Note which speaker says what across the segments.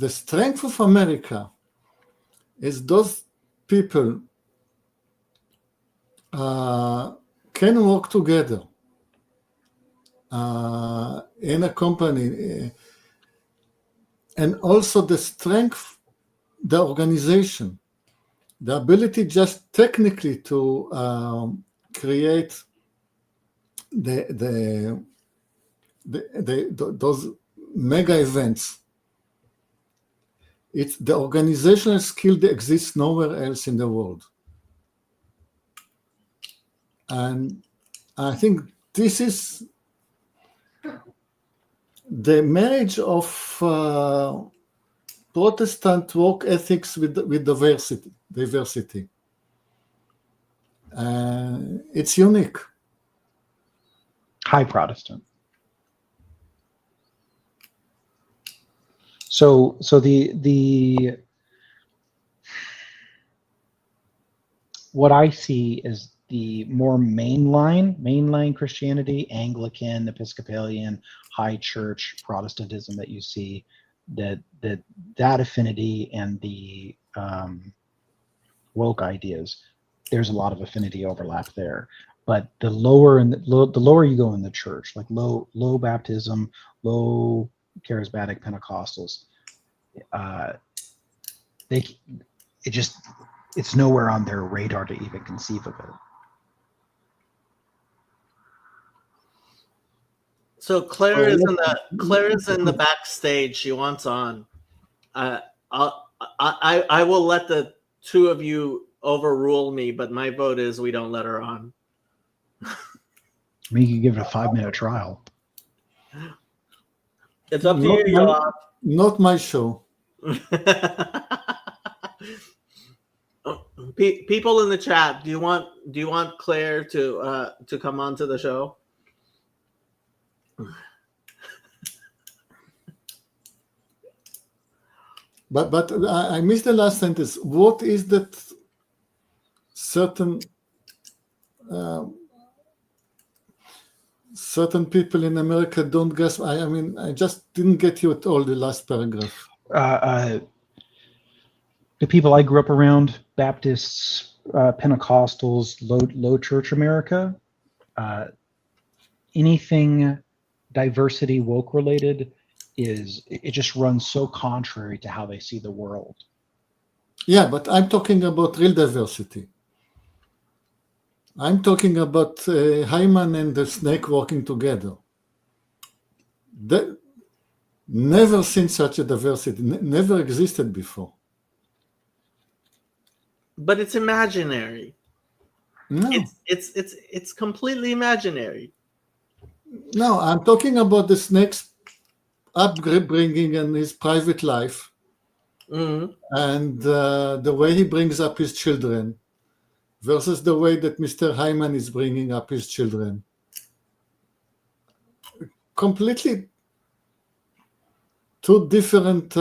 Speaker 1: the strength of America is those people can work together in a company, and also the strength, the organization, the ability just technically to create those mega events. It's the organizational skill that exists nowhere else in the world. And I think this is the marriage of Protestant work ethics with diversity. It's unique.
Speaker 2: High Protestant. So the what I see is the more mainline Christianity, Anglican, Episcopalian, high church Protestantism that you see, that affinity and the woke ideas, there's a lot of affinity overlap there. But the lower you go in the church, like low baptism, low charismatic Pentecostals, it's nowhere on their radar to even conceive of it.
Speaker 3: So Claire is in the backstage. She wants on. I will let the two of you overrule me, but my vote is we don't let her on.
Speaker 2: I mean, you can give it a 5-minute trial.
Speaker 3: It's up to you, Yoav.
Speaker 1: Not my show.
Speaker 3: People in the chat, do you want Claire to come onto the show?
Speaker 1: But I missed the last sentence. What is that certain people in America don't grasp? I mean, I just didn't get you at all, the last paragraph.
Speaker 2: The people I grew up around, Baptists, Pentecostals, low church America, anything diversity woke related it just runs so contrary to how they see the world.
Speaker 1: Yeah, but I'm talking about real diversity. I'm talking about Hyman and the snake working together. Never seen such a diversity. Never existed before.
Speaker 3: But it's imaginary.
Speaker 1: No.
Speaker 3: It's completely imaginary.
Speaker 1: No, I'm talking about the snake's upbringing and his private life, and the way he brings up his children versus the way that Mr. Hyman is bringing up his children. Completely two different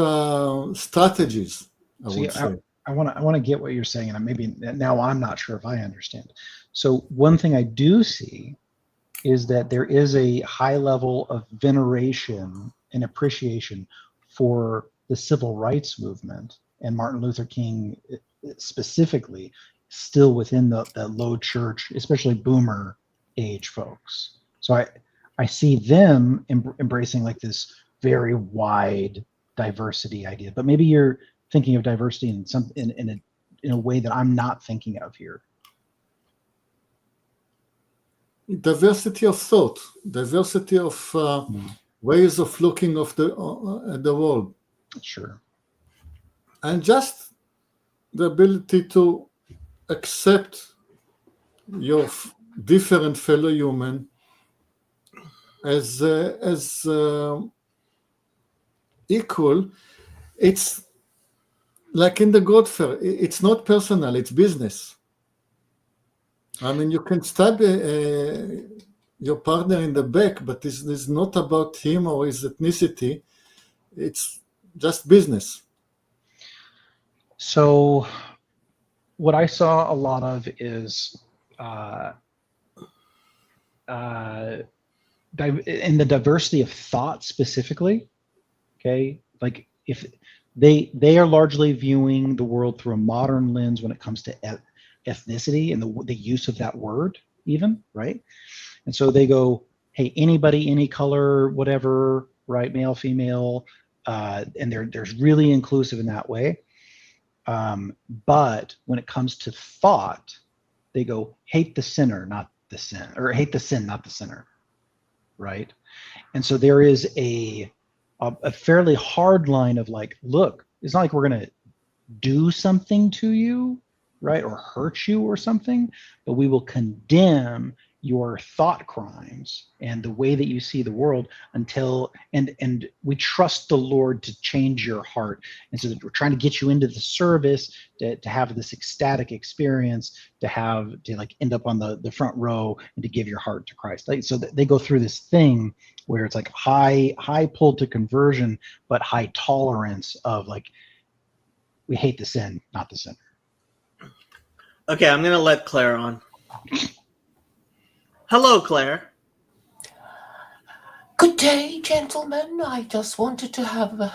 Speaker 1: strategies, I would say.
Speaker 2: I want to get what you're saying, and maybe now I'm not sure if I understand. So one thing I do see is that there is a high level of veneration and appreciation for the civil rights movement and Martin Luther King specifically, still within the low church, especially boomer age folks. So I see them embracing like this very wide diversity idea, but maybe you're thinking of diversity in a way that I'm not thinking of here.
Speaker 1: Diversity of thought, diversity of ways of looking at the world.
Speaker 2: Sure.
Speaker 1: And just the ability to accept your different fellow human as equal. It's like in the God Fair. It's not personal, it's business. I mean, you can stab your partner in the back, but this is not about him or his ethnicity. It's just business.
Speaker 2: So what I saw a lot of is in the diversity of thought specifically, okay? Like if they are largely viewing the world through a modern lens when it comes to ethnicity and the use of that word, even, right? And so they go, hey, anybody, any color, whatever, right? Male, female, and they're really inclusive in that way. But when it comes to thought, they go, hate the sinner, not the sin, or hate the sin, not the sinner, right? And so there is a fairly hard line of like, look, it's not like we're going to do something to you, right, or hurt you or something, but we will condemn your thought crimes and the way that you see the world until and we trust the Lord to change your heart. And so we're trying to get you into the service to have this ecstatic experience, to like end up on the front row and to give your heart to Christ. Like, so they go through this thing where it's like high pull to conversion, but high tolerance of like, we hate the sin, not the sinner.
Speaker 3: Okay, I'm going to let Claire on. Hello, Claire.
Speaker 4: Good day, gentlemen. I just wanted to have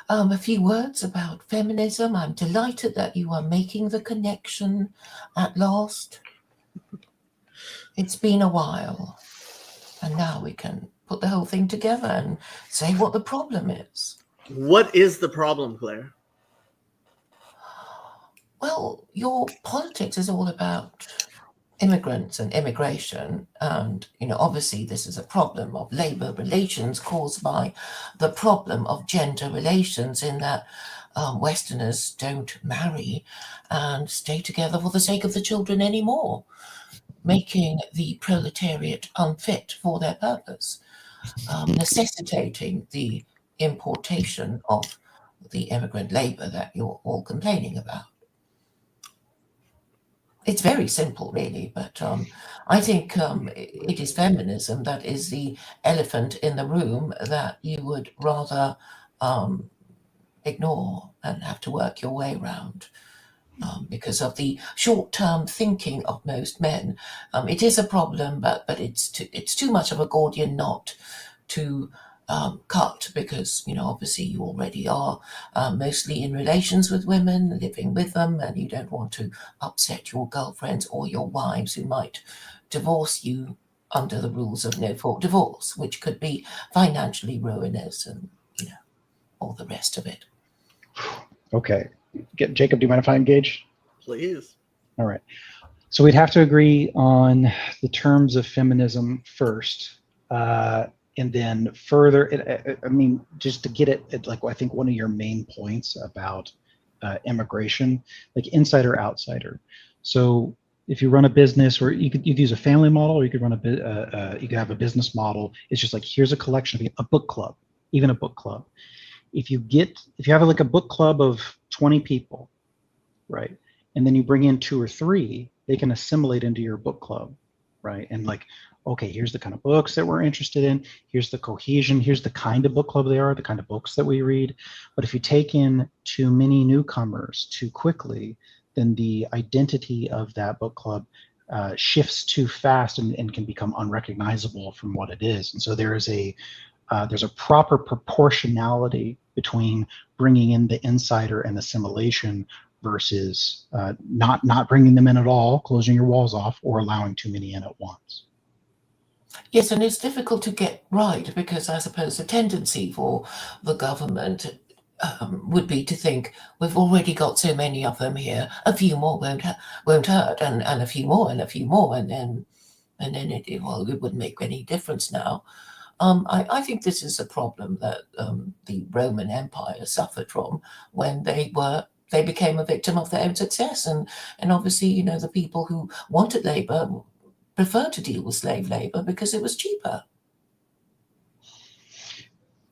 Speaker 4: a few words about feminism. I'm delighted that you are making the connection at last. It's been a while, and now we can put the whole thing together and say what the problem is.
Speaker 3: What is the problem, Claire?
Speaker 4: Well, your politics is all about immigrants and immigration, and obviously this is a problem of labor relations caused by the problem of gender relations, in that Westerners don't marry and stay together for the sake of the children anymore, making the proletariat unfit for their purpose, necessitating the importation of the immigrant labor that you're all complaining about. It's very simple, really, but I think it is feminism that is the elephant in the room that you would rather ignore and have to work your way around because of the short-term thinking of most men. It is a problem, but it's too much of a Gordian knot to cut, because obviously you already are mostly in relations with women, living with them, and you don't want to upset your girlfriends or your wives who might divorce you under the rules of no fault divorce, which could be financially ruinous and all the rest of it.
Speaker 2: Okay, Jacob, do you mind if I engage?
Speaker 3: Please.
Speaker 2: All right, so we'd have to agree on the terms of feminism first. And then further, I mean, just to get it, like I think one of your main points about immigration, like insider outsider. So if you run a business, or you could use a family model, or you could run you could have a business model. It's just like, here's a collection of a book club, even a book club. If you have like a book club of 20 people, right, and then you bring in 2 or 3, they can assimilate into your book club, right, and like, okay, here's the kind of books that we're interested in. Here's the cohesion. Here's the kind of book club they are, the kind of books that we read. But if you take in too many newcomers too quickly, then the identity of that book club shifts too fast and can become unrecognizable from what it is. And so there's a proper proportionality between bringing in the insider and assimilation versus not bringing them in at all, closing your walls off, or allowing too many in at once.
Speaker 4: Yes, and it's difficult to get right, because I suppose the tendency for the government would be to think, we've already got so many of them here, a few more won't hurt, and a few more, and a few more, and then it wouldn't make any difference now. I think this is a problem that the Roman Empire suffered from when they became a victim of their own success, and obviously the people who wanted labor prefer to deal with slave labor because it was cheaper.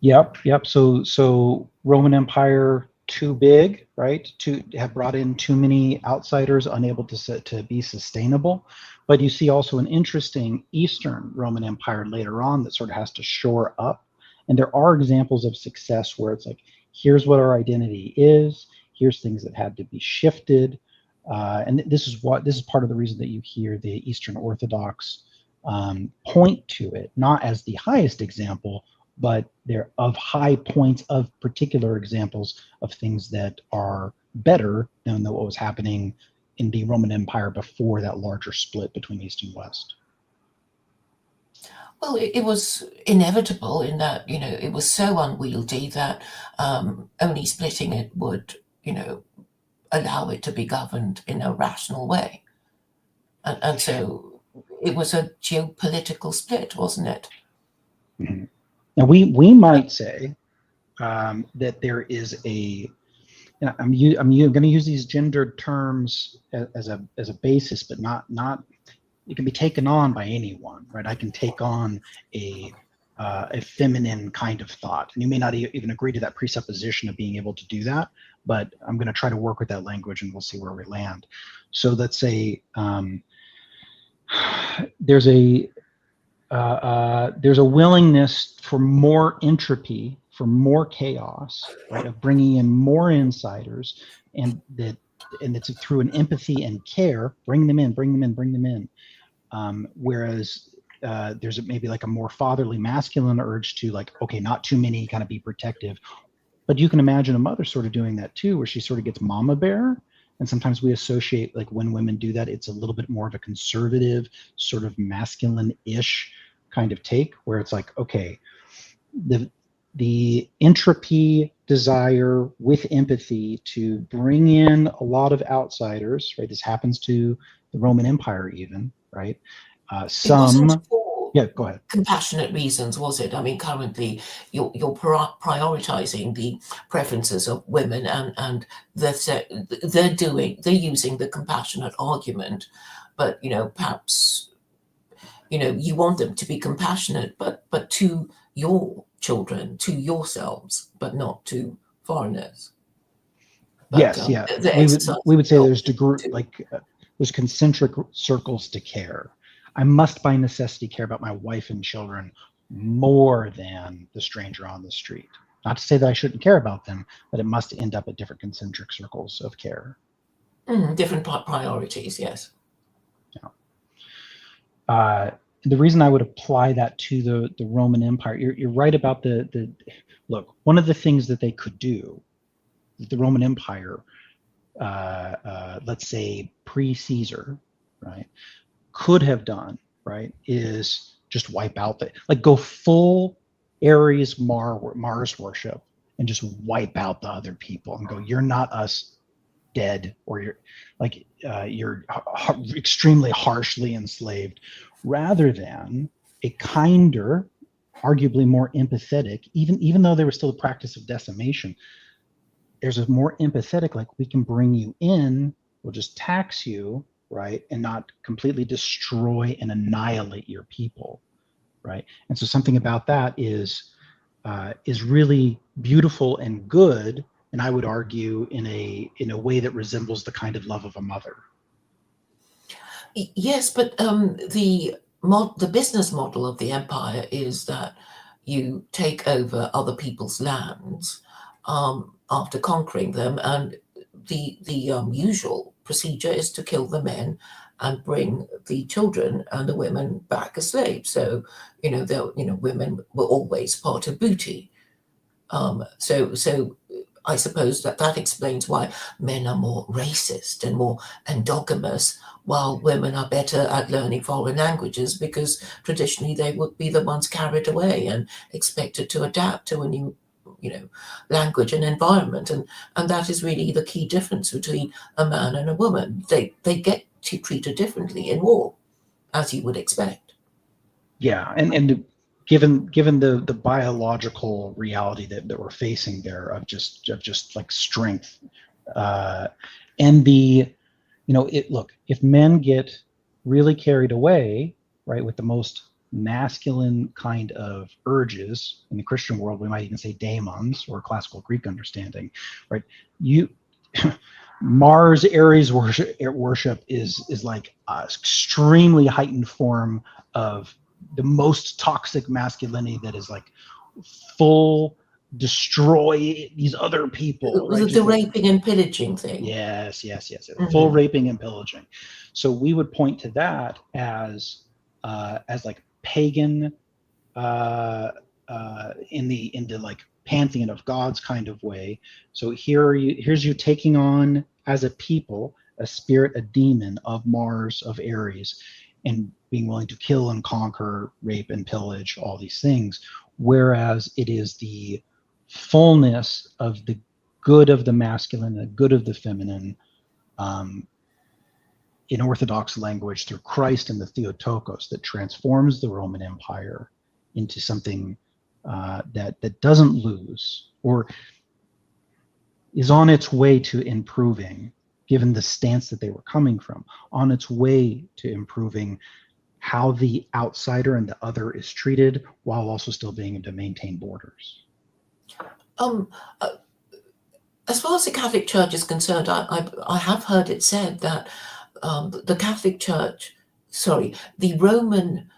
Speaker 2: Yep. So Roman Empire too big, right? To have brought in too many outsiders, unable to be sustainable. But you see also an interesting Eastern Roman Empire later on that sort of has to shore up. And there are examples of success where it's like, here's what our identity is. Here's things that had to be shifted. And this is part of the reason that you hear the Eastern Orthodox point to it, not as the highest example, but they're of high points of particular examples of things that are better than what was happening in the Roman Empire before that larger split between East and West.
Speaker 4: Well, it was inevitable in that, it was so unwieldy that only splitting it would, allow it to be governed in a rational way. And so it was a geopolitical split, wasn't it?
Speaker 2: Mm-hmm. Now, we might say that there is I'm going to use these gendered terms as a basis, but not it can be taken on by anyone, right? I can take on a feminine kind of thought, and you may not even agree to that presupposition of being able to do that, but I'm going to try to work with that language, and we'll see where we land. So let's say there's a willingness for more entropy, for more chaos, right? Of bringing in more insiders, and it's through an empathy and care, bring them in. Whereas there's maybe like a more fatherly, masculine urge to like, okay, not too many, kind of be protective. But you can imagine a mother sort of doing that too, where she sort of gets mama bear. And sometimes we associate, like when women do that, it's a little bit more of a conservative, sort of masculine-ish kind of take, where it's like, okay, the entropy desire with empathy to bring in a lot of outsiders, right? This happens to the Roman Empire even, right? Yeah, go ahead.
Speaker 4: Compassionate reasons, was it? I mean, currently you're prioritizing the preferences of women, and they're using the compassionate argument, but perhaps you want them to be compassionate, but to your children, to yourselves, but not to foreigners. But,
Speaker 2: yes, yeah. We would say there's there's concentric circles to care. I must by necessity care about my wife and children more than the stranger on the street. Not to say that I shouldn't care about them, but it must end up at different concentric circles of care.
Speaker 4: Different priorities, yes.
Speaker 2: Yeah. The reason I would apply that to the Roman Empire, you're right about the look, one of the things that they could do, the Roman Empire, let's say pre-Caesar, right, could have done, right, is just wipe out go full Ares Mars worship and just wipe out the other people and go, you're not us, dead, or you're extremely harshly enslaved, rather than a kinder, arguably more empathetic, even though there was still a practice of decimation, there's a more empathetic, like, we can bring you in, we'll just tax you, right, and not completely destroy and annihilate your people, right? And so something about that is really beautiful and good, and I would argue in a way that resembles the kind of love of a mother.
Speaker 4: Yes, but the business model of the empire is that you take over other people's lands after conquering them, and the usual procedure is to kill the men and bring the children and the women back as slaves. So women were always part of booty. So I suppose that explains why men are more racist and more endogamous, while women are better at learning foreign languages, because traditionally they would be the ones carried away and expected to adapt to a new language and environment, and that is really the key difference between a man and a woman. They get treated differently in war, as you would expect.
Speaker 2: Yeah, and given the biological reality that we're facing there of just like strength, and look, if men get really carried away, right, with the most masculine kind of urges, in the Christian world we might even say daemons, or classical Greek understanding, right, Mars Ares worship is like an extremely heightened form of the most toxic masculinity that is like full destroy these other people, right?
Speaker 4: The raping and pillaging thing.
Speaker 2: Yes. Full raping and pillaging. So we would point to that as like pagan in the like pantheon of gods kind of way. So here's you taking on as a people a spirit, a demon of Mars, of Ares, and being willing to kill and conquer, rape and pillage, all these things. Whereas it is the fullness of the good of the masculine, the good of the feminine, in Orthodox language through Christ and the Theotokos, that transforms the Roman Empire into something that doesn't lose, or is on its way to improving, given the stance that they were coming from, on its way to improving how the outsider and the other is treated, while also still being able to maintain borders.
Speaker 4: As far as the Catholic Church is concerned, I have heard it said that the Catholic Church, the Roman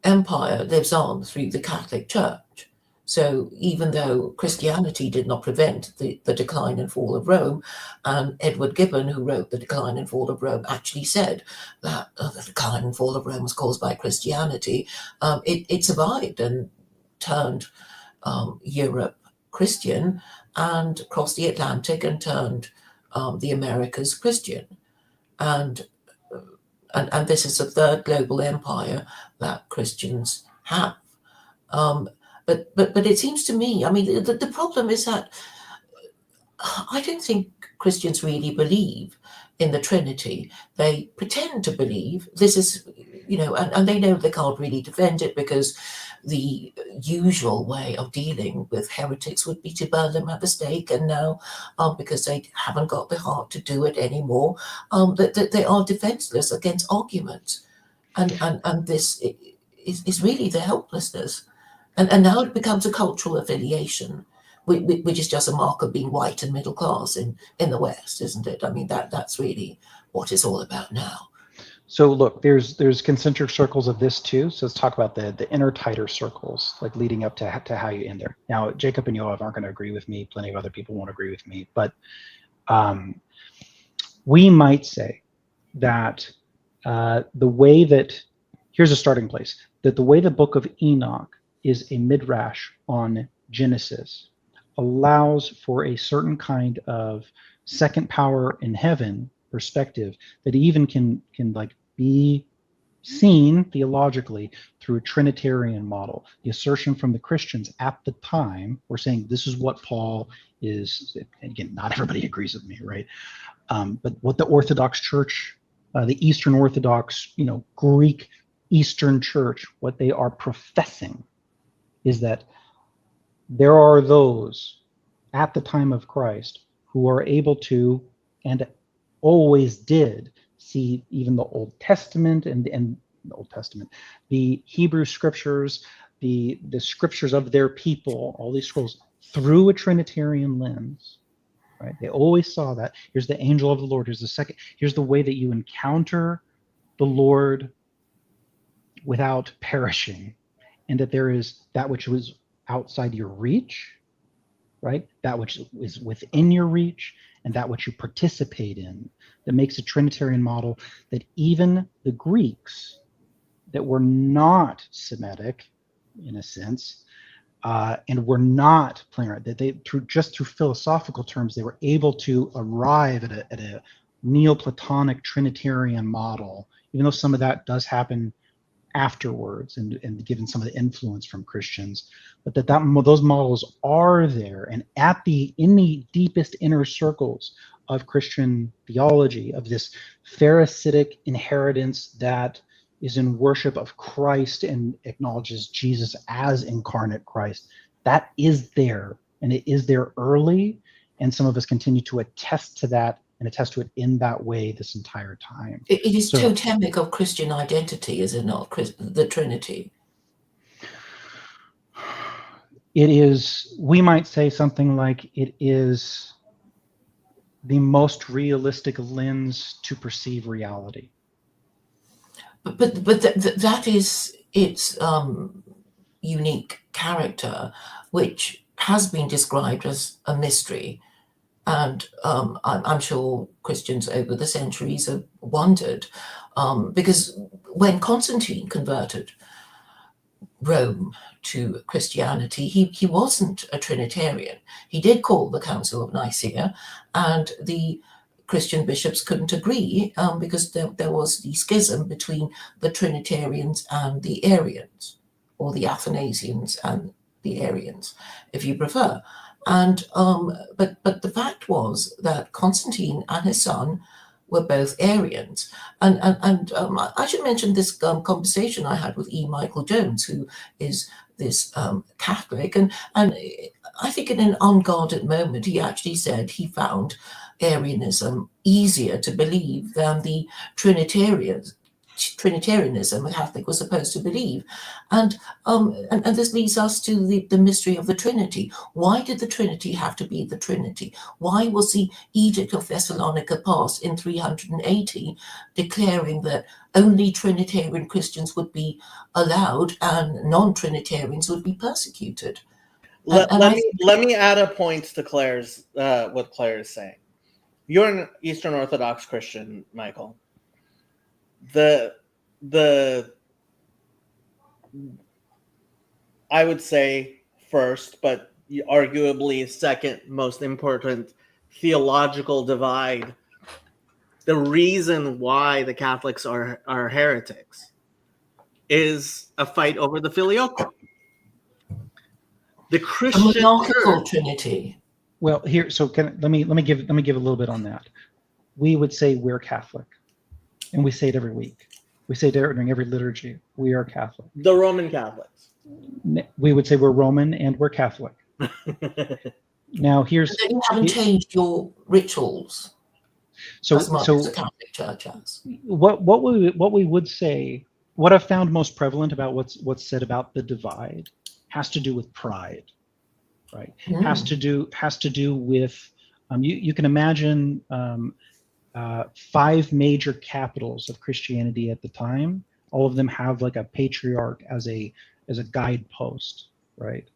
Speaker 4: Empire lives on through the Catholic Church. So even though Christianity did not prevent the decline and fall of Rome, and Edward Gibbon, who wrote The Decline and Fall of Rome, actually said that the decline and fall of Rome was caused by Christianity, it survived and turned Europe Christian, and crossed the Atlantic and turned the Americas Christian. And this is the third global empire that Christians have. But it seems to me, I mean, the problem is that I don't think Christians really believe in the Trinity. They pretend to believe. This is, and they know they can't really defend it, because the usual way of dealing with heretics would be to burn them at the stake. And now, because they haven't got the heart to do it anymore, that they are defenseless against arguments. And this is really the helplessness. And now it becomes a cultural affiliation, which is just a mark of being white and middle class in the West, isn't it? I mean, that's really what it's all about now.
Speaker 2: So look, there's concentric circles of this too. So let's talk about the inner tighter circles, like leading up to how you end there. Now, Jacob and Yoav aren't going to agree with me. Plenty of other people won't agree with me. But we might say that the way that, here's a starting place, that the way the book of Enoch is a midrash on Genesis allows for a certain kind of second power in heaven perspective that even can like be seen theologically through a Trinitarian model. The assertion from the Christians at the time were saying this is what Paul is, and again, not everybody agrees with me, right? But what the Orthodox Church, the Eastern Orthodox, Greek Eastern Church, what they are professing is that there are those at the time of Christ who are able to, and always did, see even the Old Testament and the Old Testament, the Hebrew scriptures, the scriptures of their people, all these scrolls, through a Trinitarian lens, right? They always saw that. Here's the angel of the Lord. Here's the way that you encounter the Lord without perishing, and that there is that which was outside your reach, right? That which is within your reach, and that which you participate in, that makes a Trinitarian model that even the Greeks that were not Semitic, in a sense, and were not playing, that they through philosophical terms, they were able to arrive at a Neoplatonic Trinitarian model, even though some of that does happen afterwards and given some of the influence from Christians, but those models are there, and in the deepest inner circles of Christian theology, of this Pharisaic inheritance that is in worship of Christ and acknowledges Jesus as incarnate Christ, that is there, and it is there early, and some of us continue to attest to that and attest to it in that way this entire time.
Speaker 4: It is totemic of Christian identity, is it not, the Trinity?
Speaker 2: It is, we might say something like, it is the most realistic lens to perceive reality.
Speaker 4: But that is its unique character, which has been described as a mystery. And I'm sure Christians over the centuries have wondered, because when Constantine converted, Rome to Christianity, he wasn't a Trinitarian. He did call the Council of Nicaea, and the Christian bishops couldn't agree because there was the schism between the Trinitarians and the Arians, or the Athanasians and the Arians, if you prefer. And but the fact was that Constantine and his son were both Arians. And I should mention this conversation I had with E. Michael Jones, who is this Catholic. And I think in an unguarded moment, he actually said he found Arianism easier to believe than the Trinitarianism a Catholic was supposed to believe. And this leads us to the mystery of the Trinity. Why did the Trinity have to be the Trinity? Why was the Edict of Thessalonica passed in 380 declaring that only Trinitarian Christians would be allowed and non-Trinitarians would be persecuted?
Speaker 3: Let me add a point to Claire's what Claire is saying. You're an Eastern Orthodox Christian, Michael. The I would say first, but arguably second most important theological divide, the reason why the Catholics are heretics, is a fight over the filioque. The Christian
Speaker 4: monarchical Trinity.
Speaker 2: Well, here, so let me give a little bit on that. We would say we're Catholic, and we say it every week. We say it during every liturgy. We are Catholic.
Speaker 3: The Roman Catholics.
Speaker 2: We would say we're Roman and we're Catholic. Now, here's
Speaker 4: you haven't changed your rituals.
Speaker 2: So
Speaker 4: the Catholic Church has.
Speaker 2: What we would say, what I've found most prevalent about what's said about the divide has to do with pride, right? Has to do with you can imagine 5 major capitals of Christianity at the time. All of them have like a patriarch as a guidepost, right?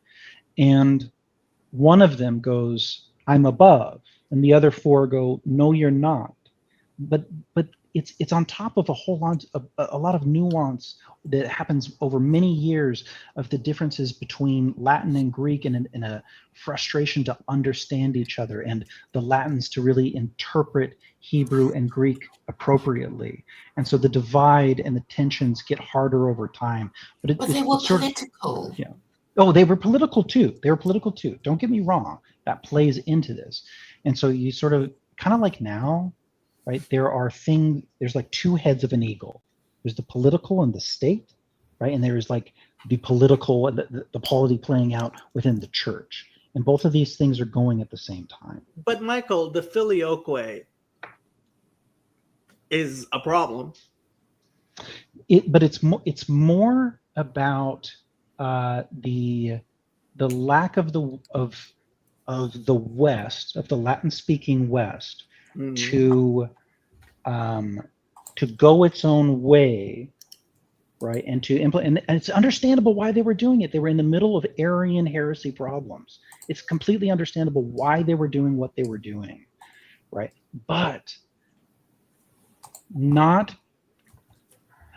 Speaker 2: And one of them goes, "I'm above," and the other 4 go, "No, you're not." But it's on top of a lot of nuance that happens over many years of the differences between Latin and Greek, and a frustration to understand each other, and the Latins to really interpret Hebrew and Greek appropriately. And so the divide and the tensions get harder over time. But
Speaker 4: they were political.
Speaker 2: Yeah. Oh, they were political too. Don't get me wrong. That plays into this. And so you sort of kind of like now, right? There's like 2 heads of an eagle. There's the political and the state, right? And there's like the political and the polity playing out within the church. And both of these things are going at the same time.
Speaker 3: But Michael, the filioque is a problem.
Speaker 2: But it's more about the lack of the West, of the Latin-speaking West, to go its own way, right? And to implement, and it's understandable why they were doing it. They were in the middle of Arian heresy problems. It's completely understandable why they were doing what they were doing, right? But not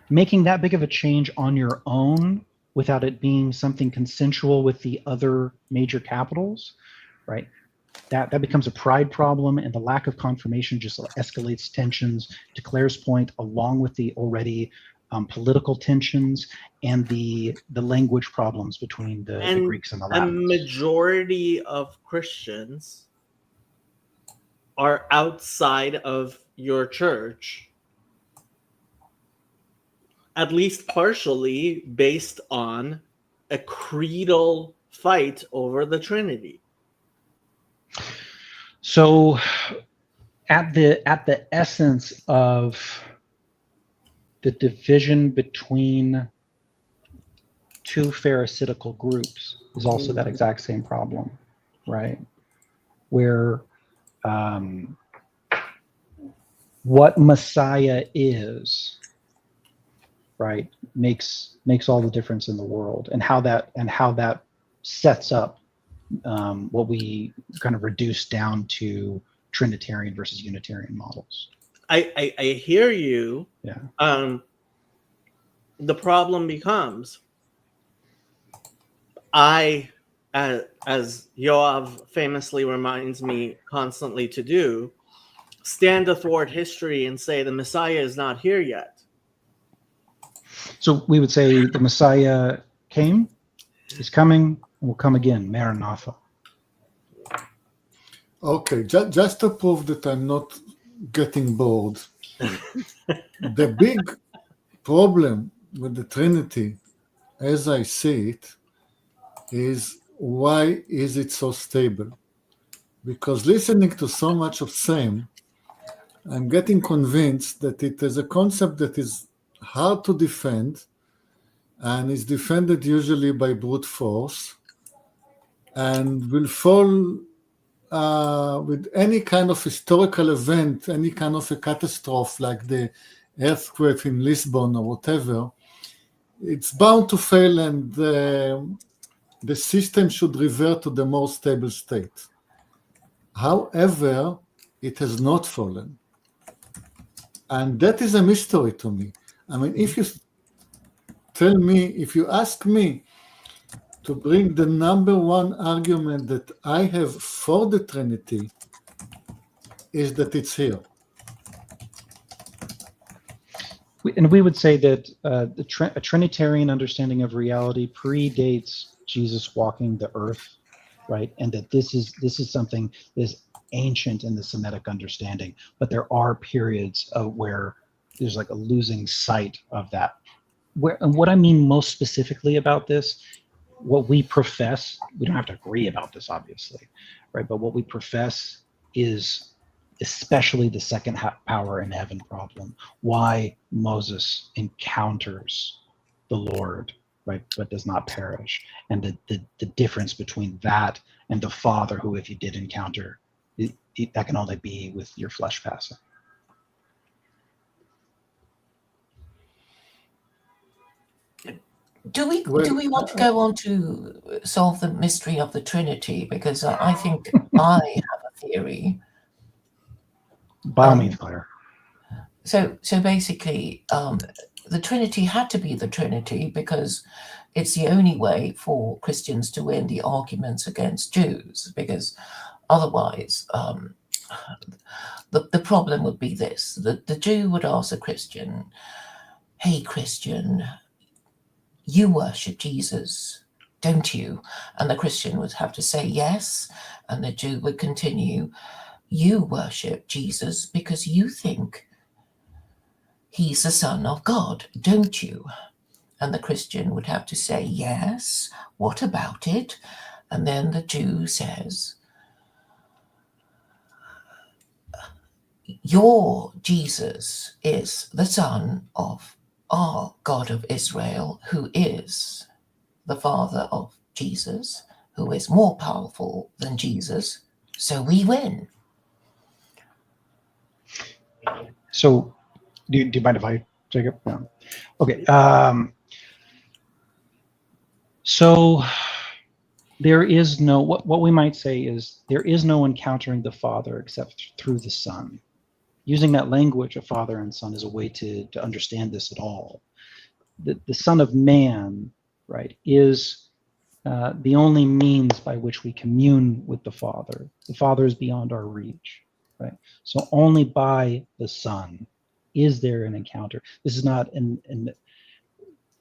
Speaker 2: making that big of a change on your own without it being something consensual with the other major capitals, right? That becomes a pride problem, and the lack of confirmation just escalates tensions, to Claire's point, along with the already political tensions and the language problems between the Greeks and the Latins.
Speaker 3: A majority of Christians are outside of your church, at least partially based on a creedal fight over the Trinity.
Speaker 2: So at the essence of the division between 2 Pharisaical groups is also that exact same problem, right? Where what Messiah is, right, makes all the difference in the world, and how that sets up what we kind of reduce down to Trinitarian versus Unitarian models.
Speaker 3: I hear you.
Speaker 2: Yeah.
Speaker 3: The problem becomes, I, as Yoav famously reminds me constantly to do, stand athwart history and say the Messiah is not here yet.
Speaker 2: So we would say the Messiah came, is coming, and will come again. Maranatha.
Speaker 1: Okay, just to prove that I'm not getting bored, the big problem with the Trinity, as I see it, is why is it so stable? Because listening to so much of Sam, I'm getting convinced that it is a concept that is hard to defend and is defended usually by brute force and will fall with any kind of historical event, any kind of a catastrophe like the earthquake in Lisbon or whatever. It's bound to fail, and the system should revert to the more stable state. However, it has not fallen. And that is a mystery to me. I mean, if you ask me to bring the number one argument that I have for the Trinity, is that it's here.
Speaker 2: And we would say that a Trinitarian understanding of reality predates Jesus walking the earth, right? And that this is something that is ancient in the Semitic understanding, but there are periods where there's like a losing sight of that. And what I mean most specifically about this, what we profess, we don't have to agree about this, obviously, right? But what we profess is especially the second power in heaven problem, why Moses encounters the Lord, right, but does not perish, and the difference between that and the Father, who, if you did encounter, that can only be with your flesh passing.
Speaker 4: Do we want to go on to solve the mystery of the Trinity? Because I think I have a theory.
Speaker 2: By all means, Claire.
Speaker 4: So basically, the Trinity had to be the Trinity because it's the only way for Christians to win the arguments against Jews. Because otherwise, the problem would be this: the Jew would ask a Christian, "Hey, Christian, you worship Jesus, don't you?" And the Christian would have to say yes, and the Jew would continue, "You worship Jesus because you think he's the Son of God, don't you?" And the Christian would have to say, "Yes, what about it?" And then the Jew says, "Your Jesus is the Son of our God of Israel, who is the Father of Jesus, who is more powerful than Jesus, so we win."
Speaker 2: So, do you mind if I take it? No. Okay. So there is no, what we might say is there is no encountering the Father except through the Son. Using that language of Father and Son is a way to understand this at all. The Son of Man, right, is the only means by which we commune with the Father. The Father is beyond our reach, right? So only by the Son is there an encounter. This is not,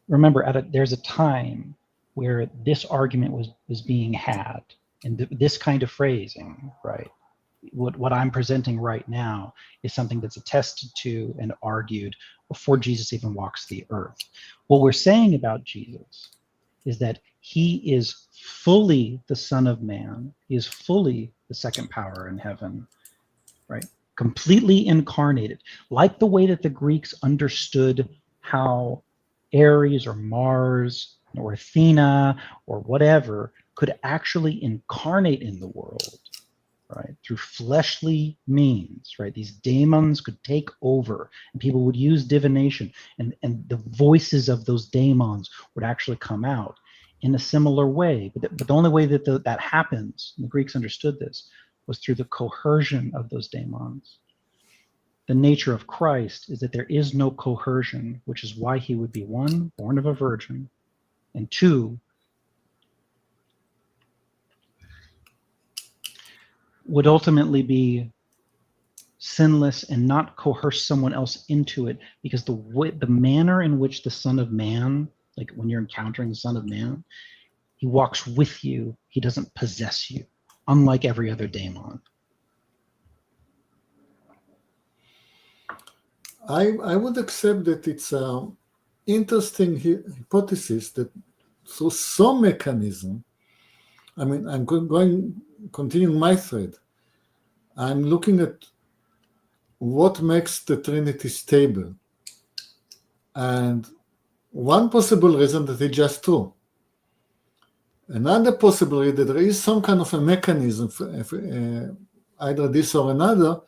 Speaker 2: remember, there's a time where this argument was being had, and this kind of phrasing, right? What I'm presenting right now is something that's attested to and argued before Jesus even walks the earth. What we're saying about Jesus is that he is fully the Son of Man. He is fully the second power in heaven, right? Completely incarnated, like the way that the Greeks understood how Ares or Mars or Athena or whatever could actually incarnate in the world, right, through fleshly means, right? These daemons could take over, and people would use divination, and the voices of those daemons would actually come out in a similar way. But the only way that that happens, and the Greeks understood this, was through the coercion of those daemons. The nature of Christ is that there is no coercion, which is why he would be, one, born of a virgin, and two, would ultimately be sinless and not coerce someone else into it, because the manner in which the Son of Man, like when you're encountering the Son of Man, he walks with you, he doesn't possess you, unlike every other daemon.
Speaker 1: I would accept that it's an interesting hypothesis that through some mechanism, I mean, I'm continuing my thread. I'm looking at what makes the Trinity stable. And one possible reason that it's just true. Another possibility that there is some kind of a mechanism, either this or another,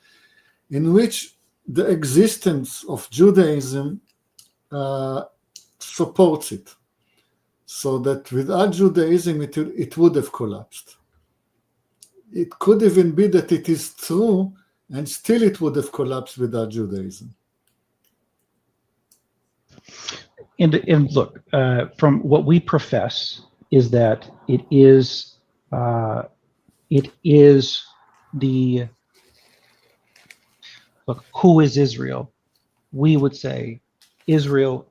Speaker 1: in which the existence of Judaism supports it. So that without Judaism, it would have collapsed. It could even be that it is true, and still it would have collapsed without Judaism.
Speaker 2: And look, from what we profess is that it is the, look, who is Israel? We would say Israel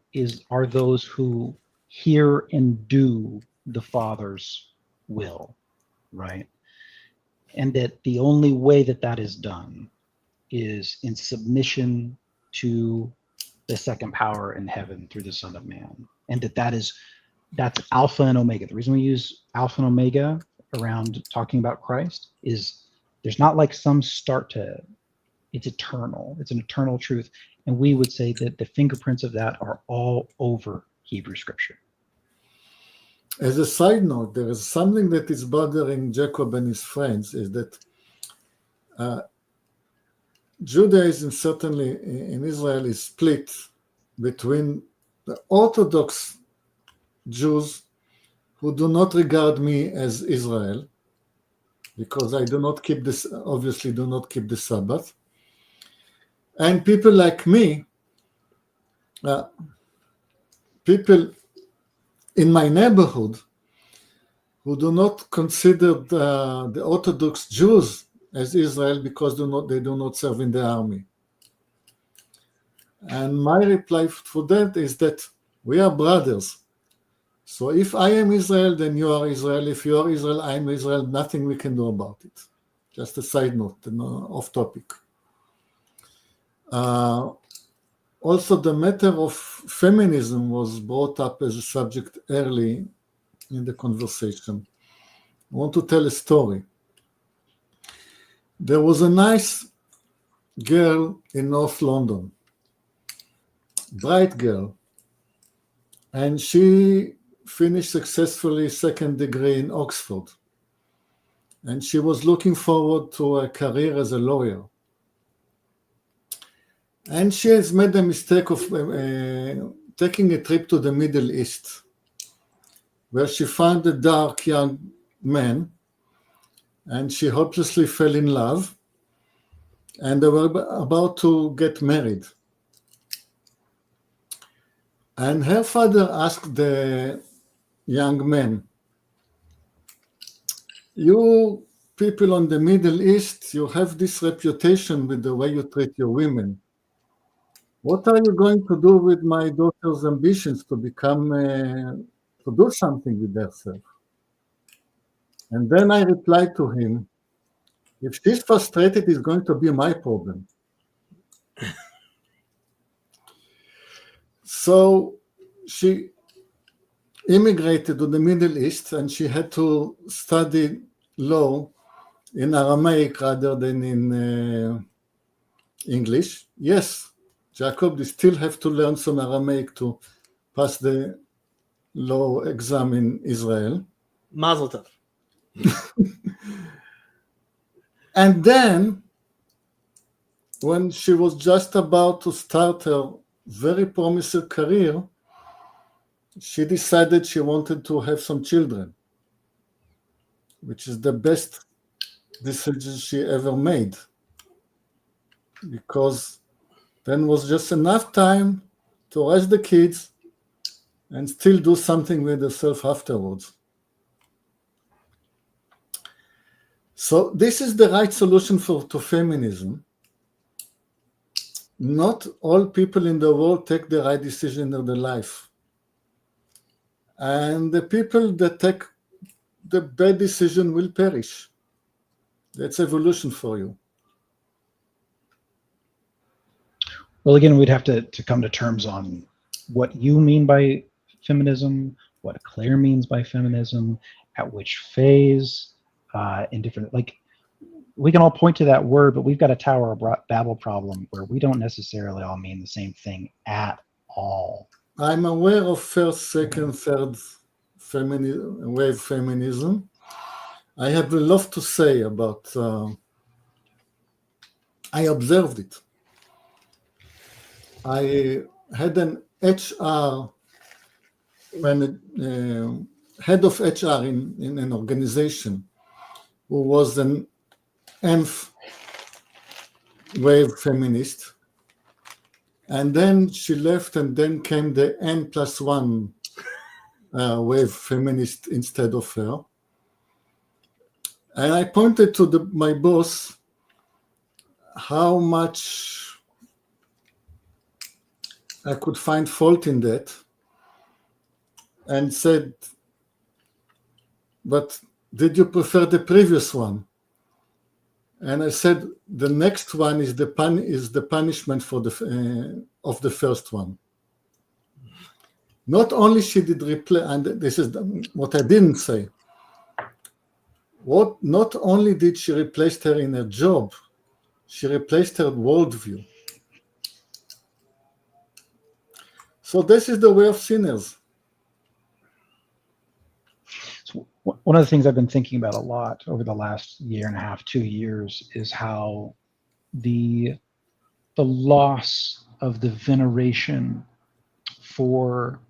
Speaker 2: are those who hear and do the Father's will, right? And that the only way that is done is in submission to the second power in heaven through the Son of Man. And that's Alpha and Omega. The reason we use Alpha and Omega around talking about Christ is there's not like some start to it. It's eternal. It's an eternal truth. And we would say that the fingerprints of that are all over Hebrew scripture.
Speaker 1: As a side note, there is something that is bothering Jacob and his friends, is that Judaism, certainly in Israel, is split between the Orthodox Jews who do not regard me as Israel, because I obviously do not keep the Sabbath, and people like me, people in my neighborhood who do not consider the Orthodox Jews as Israel because they do not serve in the army. And my reply for that is that we are brothers. So if I am Israel, then you are Israel. If you are Israel, I am Israel. Nothing we can do about it. Just a side note, off topic. Also, the matter of feminism was brought up as a subject early in the conversation. I want to tell a story. There was a nice girl in North London, bright girl, and she finished successfully second degree in Oxford. And she was looking forward to a career as a lawyer. And she has made the mistake of taking a trip to the Middle East, where she found a dark young man, and she hopelessly fell in love, and they were about to get married. And her father asked the young man, "You people on the Middle East, you have this reputation with the way you treat your women. What are you going to do with my daughter's ambitions to do something with herself?" And then I replied to him, "If she's frustrated, it's going to be my problem." So she immigrated to the Middle East, and she had to study law in Aramaic rather than in English. Yes, Jacob, you still have to learn some Aramaic to pass the law exam in Israel.
Speaker 3: Mazel tov.
Speaker 1: And then, when she was just about to start her very promising career, she decided she wanted to have some children, which is the best decision she ever made, because then was just enough time to raise the kids and still do something with herself afterwards. So this is the right solution to feminism. Not all people in the world take the right decision in their life. And the people that take the bad decision will perish. That's evolution for you.
Speaker 2: Well, again, we'd have to come to terms on what you mean by feminism, what Claire means by feminism, at which phase, in different, like, we can all point to that word, but we've got a Tower of Babel problem where we don't necessarily all mean the same thing at all.
Speaker 1: I'm aware of first, second, third wave feminism. I have a lot to say about. I observed it. I had an HR head of HR in an organization who was an nth wave feminist, and then she left, and then came the N+1 wave feminist instead of her. And I pointed to my boss how much I could find fault in that, and said, but did you prefer the previous one? And I said, the next one is the punishment for of the first one. Not only she did replace, and this is what I didn't say. Not only did she replace her in her job, she replaced her worldview. So this is the way of sinners.
Speaker 2: So one of the things I've been thinking about a lot over the last year and a half, 2 years, is how the loss of the veneration for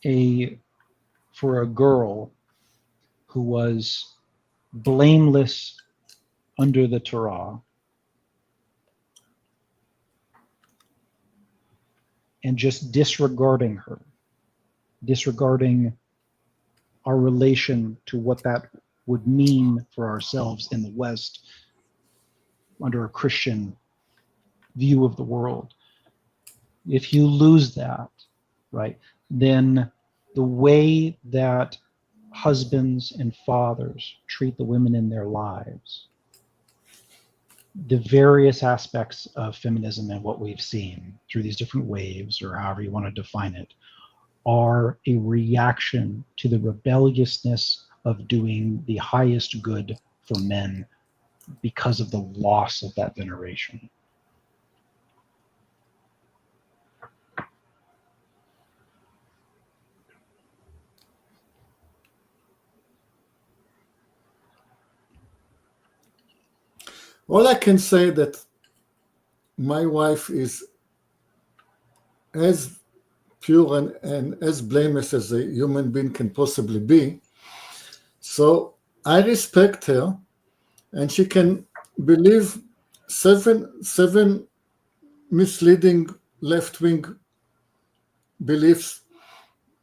Speaker 2: a girl who was blameless under the Torah and just disregarding her, disregarding our relation to what that would mean for ourselves in the West under a Christian view of the world. If you lose that, right, then the way that husbands and fathers treat the women in their lives, the various aspects of feminism and what we've seen through these different waves, or however you want to define it, are a reaction to the rebelliousness of doing the highest good for men because of the loss of that veneration.
Speaker 1: All I can say that my wife is as pure and as blameless as a human being can possibly be. So I respect her, and she can believe seven misleading left-wing beliefs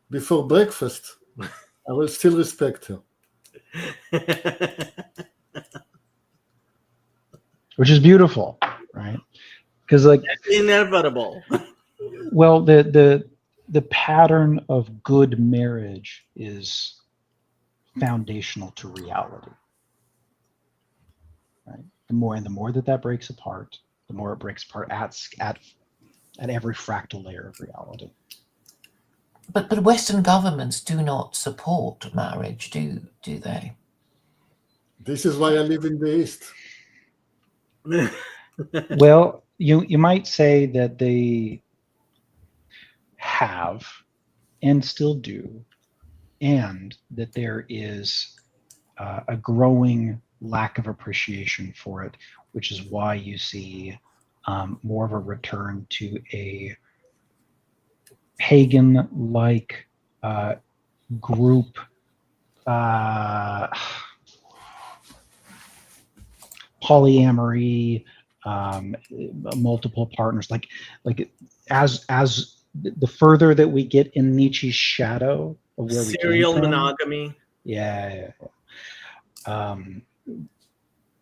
Speaker 1: before breakfast. I will still respect her.
Speaker 2: Which is beautiful, right? Because, like,
Speaker 3: inevitable.
Speaker 2: Well, the pattern of good marriage is foundational to reality, right? The more that breaks apart, the more it breaks apart at every fractal layer of reality.
Speaker 4: But Western governments do not support marriage, do they?
Speaker 1: This is why I live in the East.
Speaker 2: Well, you might say that they have and still do, and that there is a growing lack of appreciation for it, which is why you see more of a return to a pagan-like group polyamory, multiple partners, like as the further that we get in Nietzsche's shadow of where we
Speaker 3: serial
Speaker 2: came from,
Speaker 3: monogamy.
Speaker 2: yeah.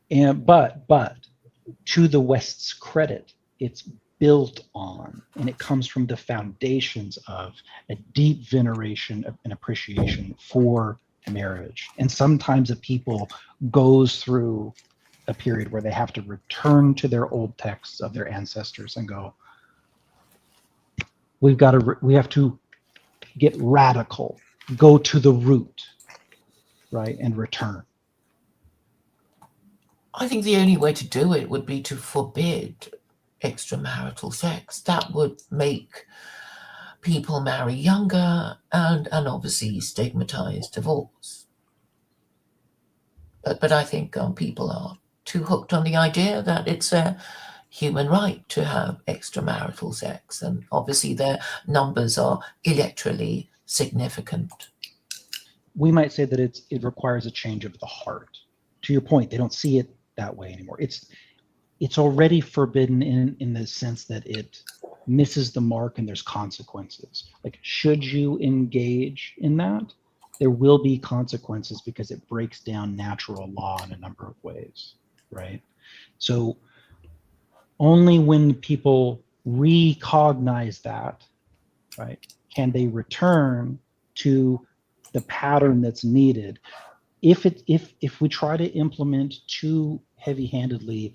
Speaker 2: but to the West's credit, it's built on, and it comes from the foundations of a deep veneration and appreciation for marriage. And sometimes a people goes through a period where they have to return to their old texts of their ancestors and go, we have to get radical, go to the root, right, and return.
Speaker 4: I think the only way to do it would be to forbid extramarital sex. That would make people marry younger and obviously stigmatize divorce. But I think people are too hooked on the idea that it's a human right to have extramarital sex, and obviously their numbers are electorally significant.
Speaker 2: We might say that it requires a change of the heart. To your point, they don't see it that way anymore. It's already forbidden in the sense that it misses the mark and there's consequences. Like, should you engage in that, there will be consequences because it breaks down natural law in a number of ways, right? So only when people recognize that, right, can they return to the pattern that's needed. If we try to implement too heavy-handedly,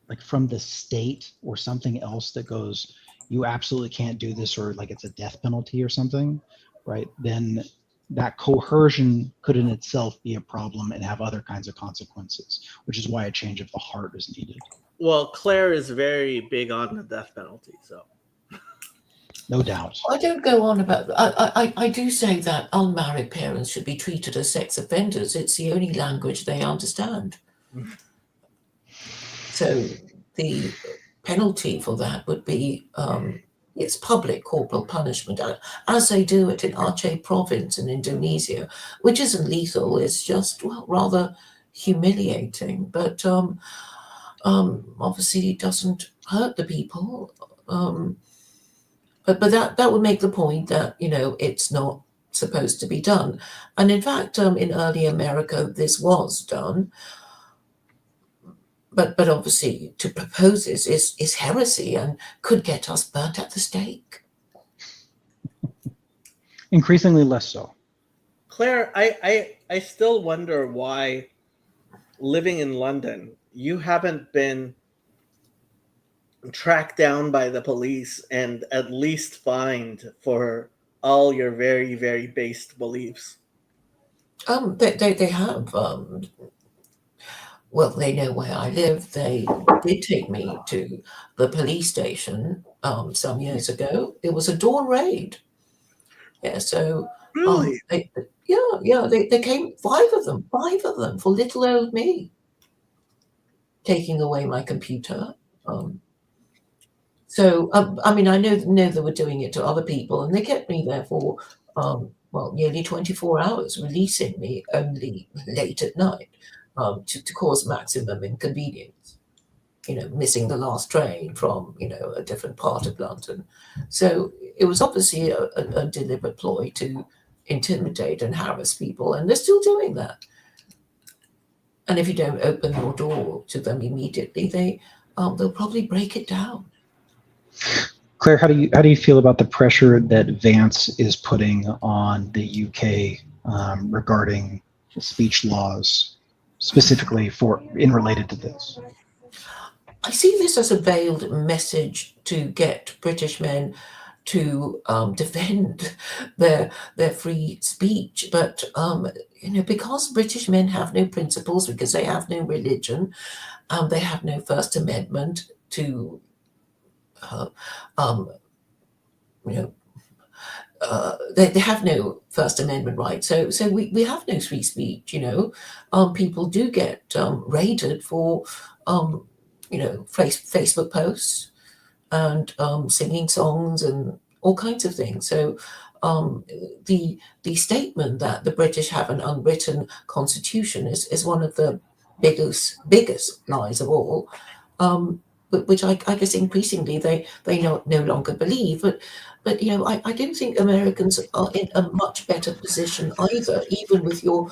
Speaker 2: like from the state or something else that goes, you absolutely can't do this, or like it's a death penalty or something, right, then that coercion could in itself be a problem and have other kinds of consequences, which is why a change of the heart is needed.
Speaker 3: Well, Claire is very big on the death penalty, so.
Speaker 2: No doubt.
Speaker 4: I don't go on about. I do say that unmarried parents should be treated as sex offenders. It's the only language they understand. So the penalty for that would be it's public corporal punishment, as they do it in Aceh province in Indonesia, which isn't lethal. It's just, well, rather humiliating, but obviously it doesn't hurt the people. But that would make the point that, you know, it's not supposed to be done. And in fact, in early America, this was done. But obviously to propose this is heresy and could get us burnt at the stake.
Speaker 2: Increasingly less so.
Speaker 3: Claire, I still wonder why, living in London, you haven't been tracked down by the police and at least fined for all your very, very based beliefs.
Speaker 4: They have. Well, they know where I live. They did take me to the police station some years ago. It was a dawn raid. Yeah, so
Speaker 3: Really?
Speaker 4: they came, five of them for little old me, taking away my computer. So I mean, I know they were doing it to other people, and they kept me there for nearly 24 hours, releasing me only late at night to cause maximum inconvenience. You know, missing the last train from, you know, a different part of London. So it was obviously a deliberate ploy to intimidate and harass people, and they're still doing that. And if you don't open your door to them immediately, they'll probably break it down.
Speaker 2: Claire, how do you feel about the pressure that Vance is putting on the UK regarding speech laws, specifically related to this?
Speaker 4: I see this as a veiled message to get British men to defend their free speech, but you know, because British men have no principles, because they have no religion, they have no First Amendment to they have no First Amendment rights, so we have no free speech. You know, people do get raided for you know, Facebook posts and singing songs and all kinds of things. So the statement that the British have an unwritten constitution is one of the biggest lies of all. Which I guess increasingly they no longer believe. But you know, I don't think Americans are in a much better position either, even with your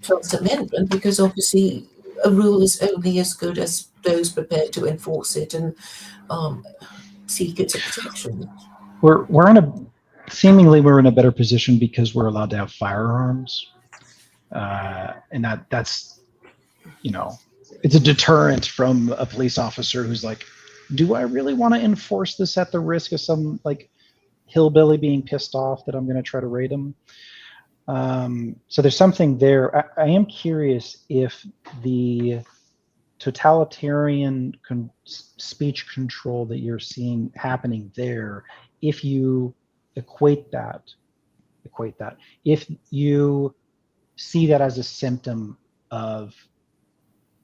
Speaker 4: First Amendment, because obviously a rule is only as good as those prepared to enforce it and seek its protection.
Speaker 2: We're in a seemingly we're in a better position because we're allowed to have firearms, and that's it's a deterrent from a police officer who's like, do I really want to enforce this at the risk of some like hillbilly being pissed off that I'm going to try to raid him? So there's something there. I am curious if the totalitarian speech control that you're seeing happening there, if you equate that, if you see that as a symptom of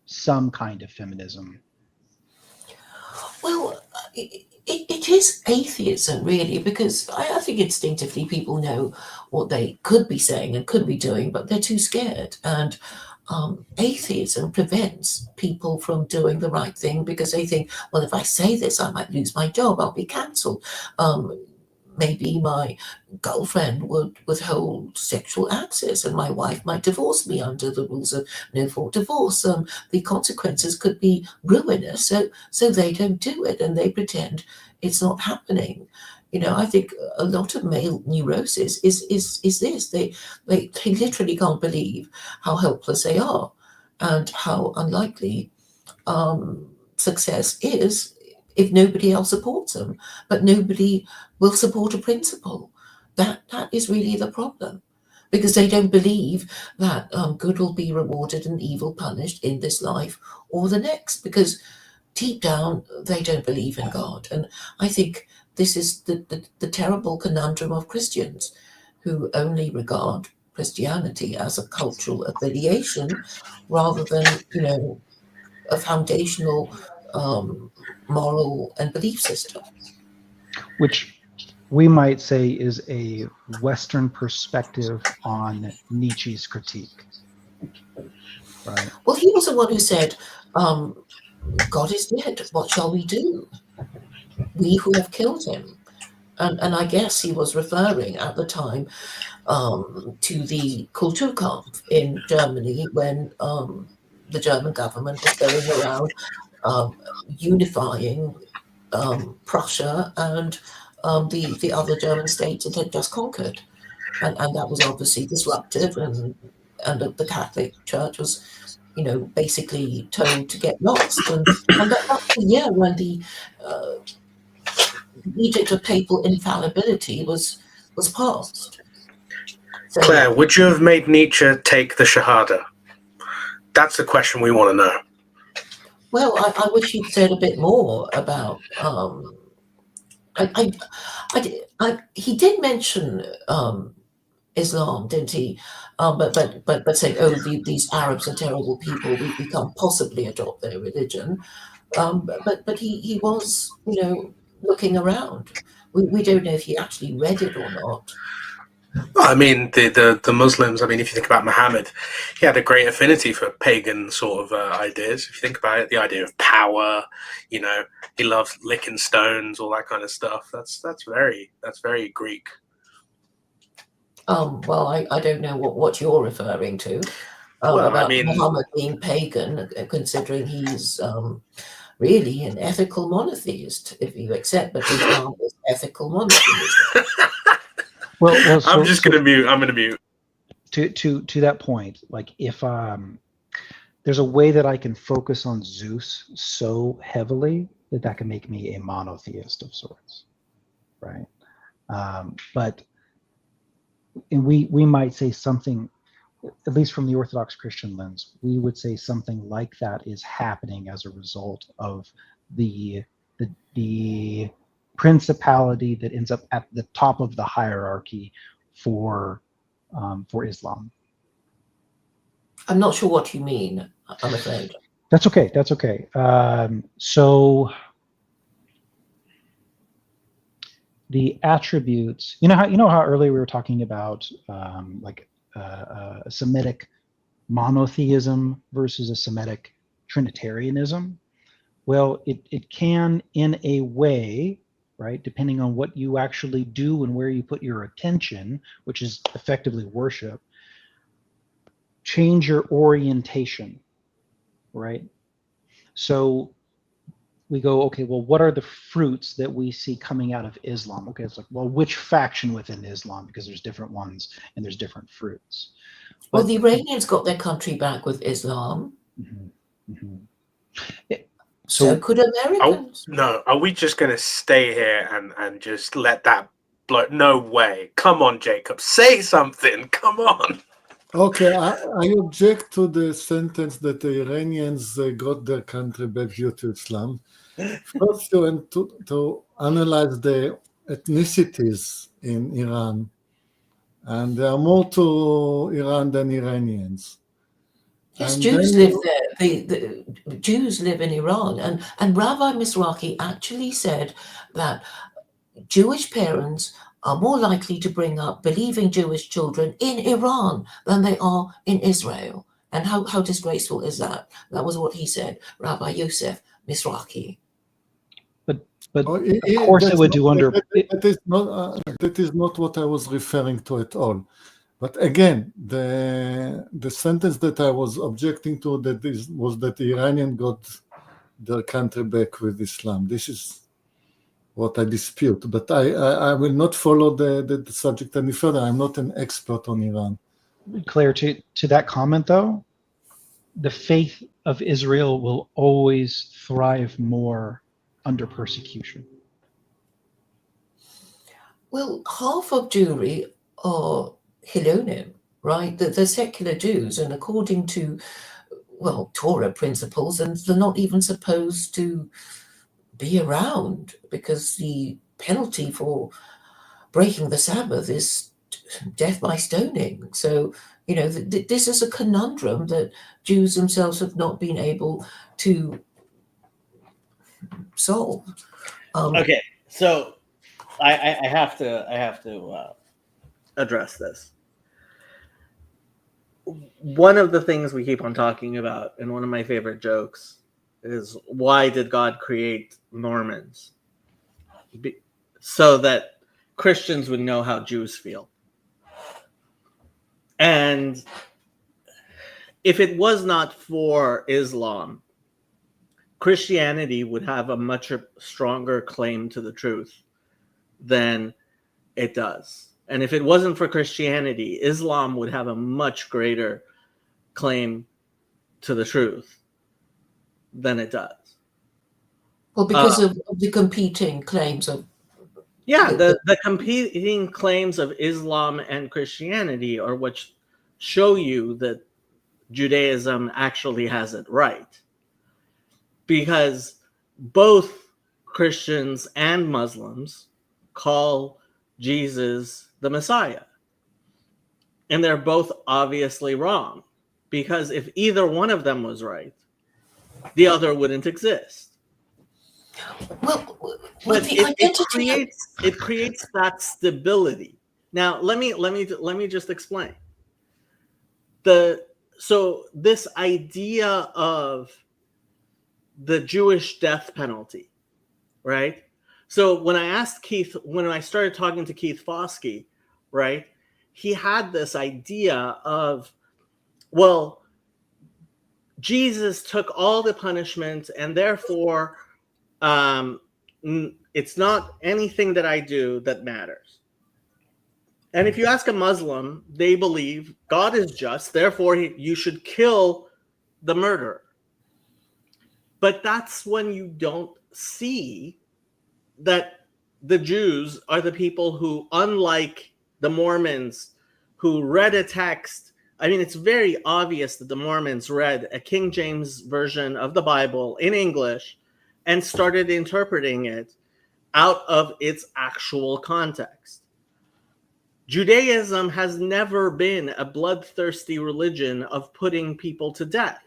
Speaker 2: some kind of feminism.
Speaker 4: Well, it is atheism, really, because I think instinctively people know what they could be saying and could be doing, but they're too scared. And atheism prevents people from doing the right thing because they think, well, if I say this, I might lose my job, I'll be cancelled. Maybe my girlfriend would withhold sexual access and my wife might divorce me under the rules of no fault divorce. The consequences could be ruinous, so they don't do it and they pretend it's not happening. I think a lot of male neurosis is this. They literally can't believe how helpless they are and how unlikely success is if nobody else supports them. But nobody will support a principle. That is really the problem, because they don't believe that good will be rewarded and evil punished in this life or the next, because deep down they don't believe in God. And I think this is the terrible conundrum of Christians who only regard Christianity as a cultural affiliation rather than, a foundational moral and belief system.
Speaker 2: Which we might say is a Western perspective on Nietzsche's critique. Right.
Speaker 4: Well, he was the one who said, God is dead, what shall we do? We who have killed him. And I guess he was referring at the time to the Kulturkampf in Germany when the German government was going around unifying Prussia and the other German states it had just conquered. And that was obviously disruptive, and the Catholic Church was, basically told to get lost. And that's the year when the edict of papal infallibility was passed. So,
Speaker 5: Claire, would you have made Nietzsche take the Shahada? That's the question we want to know.
Speaker 4: well, I wish he'd said a bit more about. He did mention Islam, didn't he? But saying, oh, these Arabs are terrible people. We can't possibly adopt their religion. But he was, looking around. We don't know if he actually read it or not.
Speaker 5: I mean, the Muslims, if you think about Muhammad, he had a great affinity for pagan sort of ideas. If you think about it, the idea of power, he loved licking stones, all that kind of stuff. That's very Greek.
Speaker 4: Well, I don't know what you're referring to about Muhammad being pagan, considering he's really an ethical monotheist, if you accept that Islam is ethical monotheism.
Speaker 2: Well,
Speaker 5: I'm going to mute.
Speaker 2: To that point, like if there's a way that I can focus on Zeus so heavily that can make me a monotheist of sorts, right? But we might say something, at least from the Orthodox Christian lens, we would say something like that is happening as a result of the principality that ends up at the top of the hierarchy for Islam.
Speaker 4: I'm not sure what you mean, I'm afraid.
Speaker 2: That's okay. So the attributes, you know how earlier we were talking about a Semitic monotheism versus a Semitic Trinitarianism. Well, it can, in a way, right, depending on what you actually do and where you put your attention, which is effectively worship, change your orientation, right? So we go, okay, well, what are the fruits that we see coming out of Islam? Okay, it's like, well, which faction within Islam? Because there's different ones and there's different fruits.
Speaker 4: Well,
Speaker 2: But-
Speaker 4: the Iranians got their country back with Islam.
Speaker 2: Mhm, mhm.
Speaker 4: So could Americans.
Speaker 5: No, are we just going to stay here and just let that blow? No way. Come on, Jacob. Say something. Come on.
Speaker 1: Okay, I object to the sentence that the Iranians got their country back due to Islam. First, you want to analyze the ethnicities in Iran, and there are more to Iran than Iranians.
Speaker 4: Yes,
Speaker 1: And
Speaker 4: Jews
Speaker 1: then
Speaker 4: live there. The Jews live in Iran, and Rabbi Mizrahi actually said that Jewish parents are more likely to bring up believing Jewish children in Iran than they are in Israel. And how disgraceful is that? That was what he said, Rabbi Yosef Mizrahi.
Speaker 2: But
Speaker 1: Oh,
Speaker 2: of course, it would do under.
Speaker 1: that is not what I was referring to at all. But again, the sentence that I was objecting to was that the Iranian got their country back with Islam. This is what I dispute. But I will not follow the subject any further. I'm not an expert on Iran.
Speaker 2: Claire, to that comment though, the faith of Israel will always thrive more under persecution.
Speaker 4: Well, half of Jewry are Hilonim, right? They're secular Jews, and according to, well, Torah principles, and they're not even supposed to be around because the penalty for breaking the Sabbath is death by stoning. So, you know, this is a conundrum that Jews themselves have not been able to solve.
Speaker 3: Okay, so I have to address this. One of the things we keep on talking about, and one of my favorite jokes, is why did God create Mormons? So that Christians would know how Jews feel. And if it was not for Islam, Christianity would have a much stronger claim to the truth than it does. And if it wasn't for Christianity, Islam would have a much greater claim to the truth than it does.
Speaker 4: Well, because of the competing claims of...
Speaker 3: Yeah, the competing claims of Islam and Christianity are what show you that Judaism actually has it right. Because both Christians and Muslims call Jesus the Messiah. And they're both obviously wrong. Because if either one of them was right, the other wouldn't exist.
Speaker 4: Well,
Speaker 3: But
Speaker 4: the
Speaker 3: it
Speaker 4: identity...
Speaker 3: creates that stability. Now, let me just explain. So this idea of the Jewish death penalty, right? So when I started talking to Keith Foskey, right, he had this idea of, well, Jesus took all the punishment, and therefore it's not anything that I do that matters. And if you ask a Muslim, they believe God is just, therefore you should kill the murderer. But that's when you don't see that the Jews are the people who, unlike the Mormons, who read a text. I mean, it's very obvious that the Mormons read a King James version of the Bible in English and started interpreting it out of its actual context. Judaism has never been a bloodthirsty religion of putting people to death.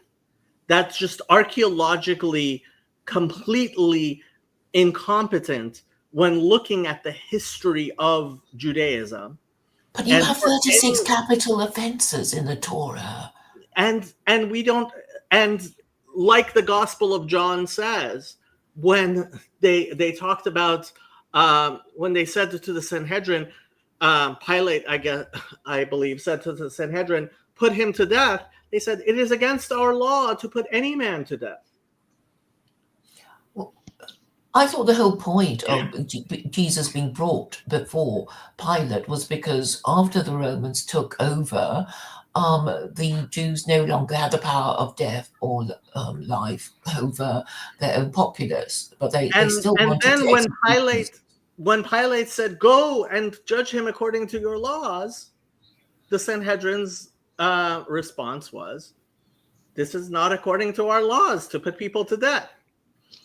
Speaker 3: That's just archaeologically completely incompetent when looking at the history of Judaism.
Speaker 4: But you have 36 capital offenses in the Torah.
Speaker 3: And we don't, and like the Gospel of John says, when they talked about, when they said to the Sanhedrin, Pilate, I believe, said to the Sanhedrin, put him to death, they said, it is against our law to put any man to death.
Speaker 4: I thought the whole point of Jesus being brought before Pilate was because after the Romans took over, the Jews no longer had the power of death or life over their own populace, but they still wanted
Speaker 3: then
Speaker 4: to
Speaker 3: when Pilate said, go and judge him according to your laws, the Sanhedrin's response was, this is not according to our laws to put people to death.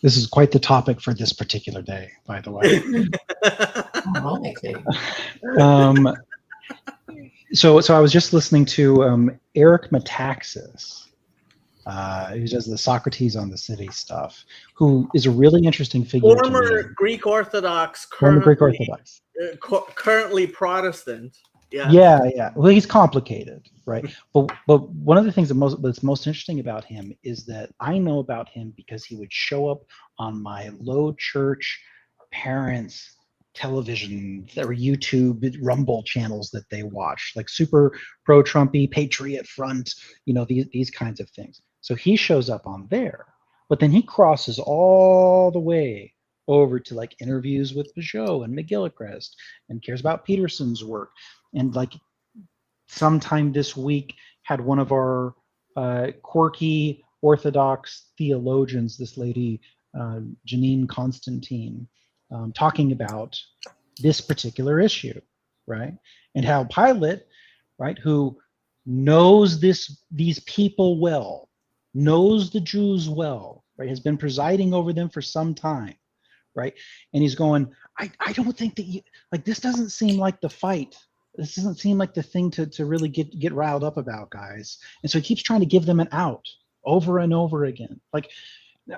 Speaker 2: This is quite the topic for this particular day, by the way. So I was just listening to Eric Metaxas, who does the Socrates on the City stuff, who is a really interesting figure.
Speaker 3: Former Greek Orthodox, currently Protestant.
Speaker 2: Yeah. Well, he's complicated, right? but one of the things that's most interesting about him is that I know about him because he would show up on my low church parents' television or YouTube Rumble channels that they watch, like super pro-Trumpy, Patriot Front, these kinds of things. So he shows up on there, but then he crosses all the way over to like interviews with Peugeot and McGillicrest and cares about Peterson's work. And like sometime this week had one of our quirky Orthodox theologians, this lady, Janine Constantine, talking about this particular issue, right? And how Pilate, right, who knows these people well, knows the Jews well, right, has been presiding over them for some time, right? And he's going, I don't think that this doesn't seem like the fight. This doesn't seem like the thing to really get riled up about, guys. And so he keeps trying to give them an out over and over again. Like,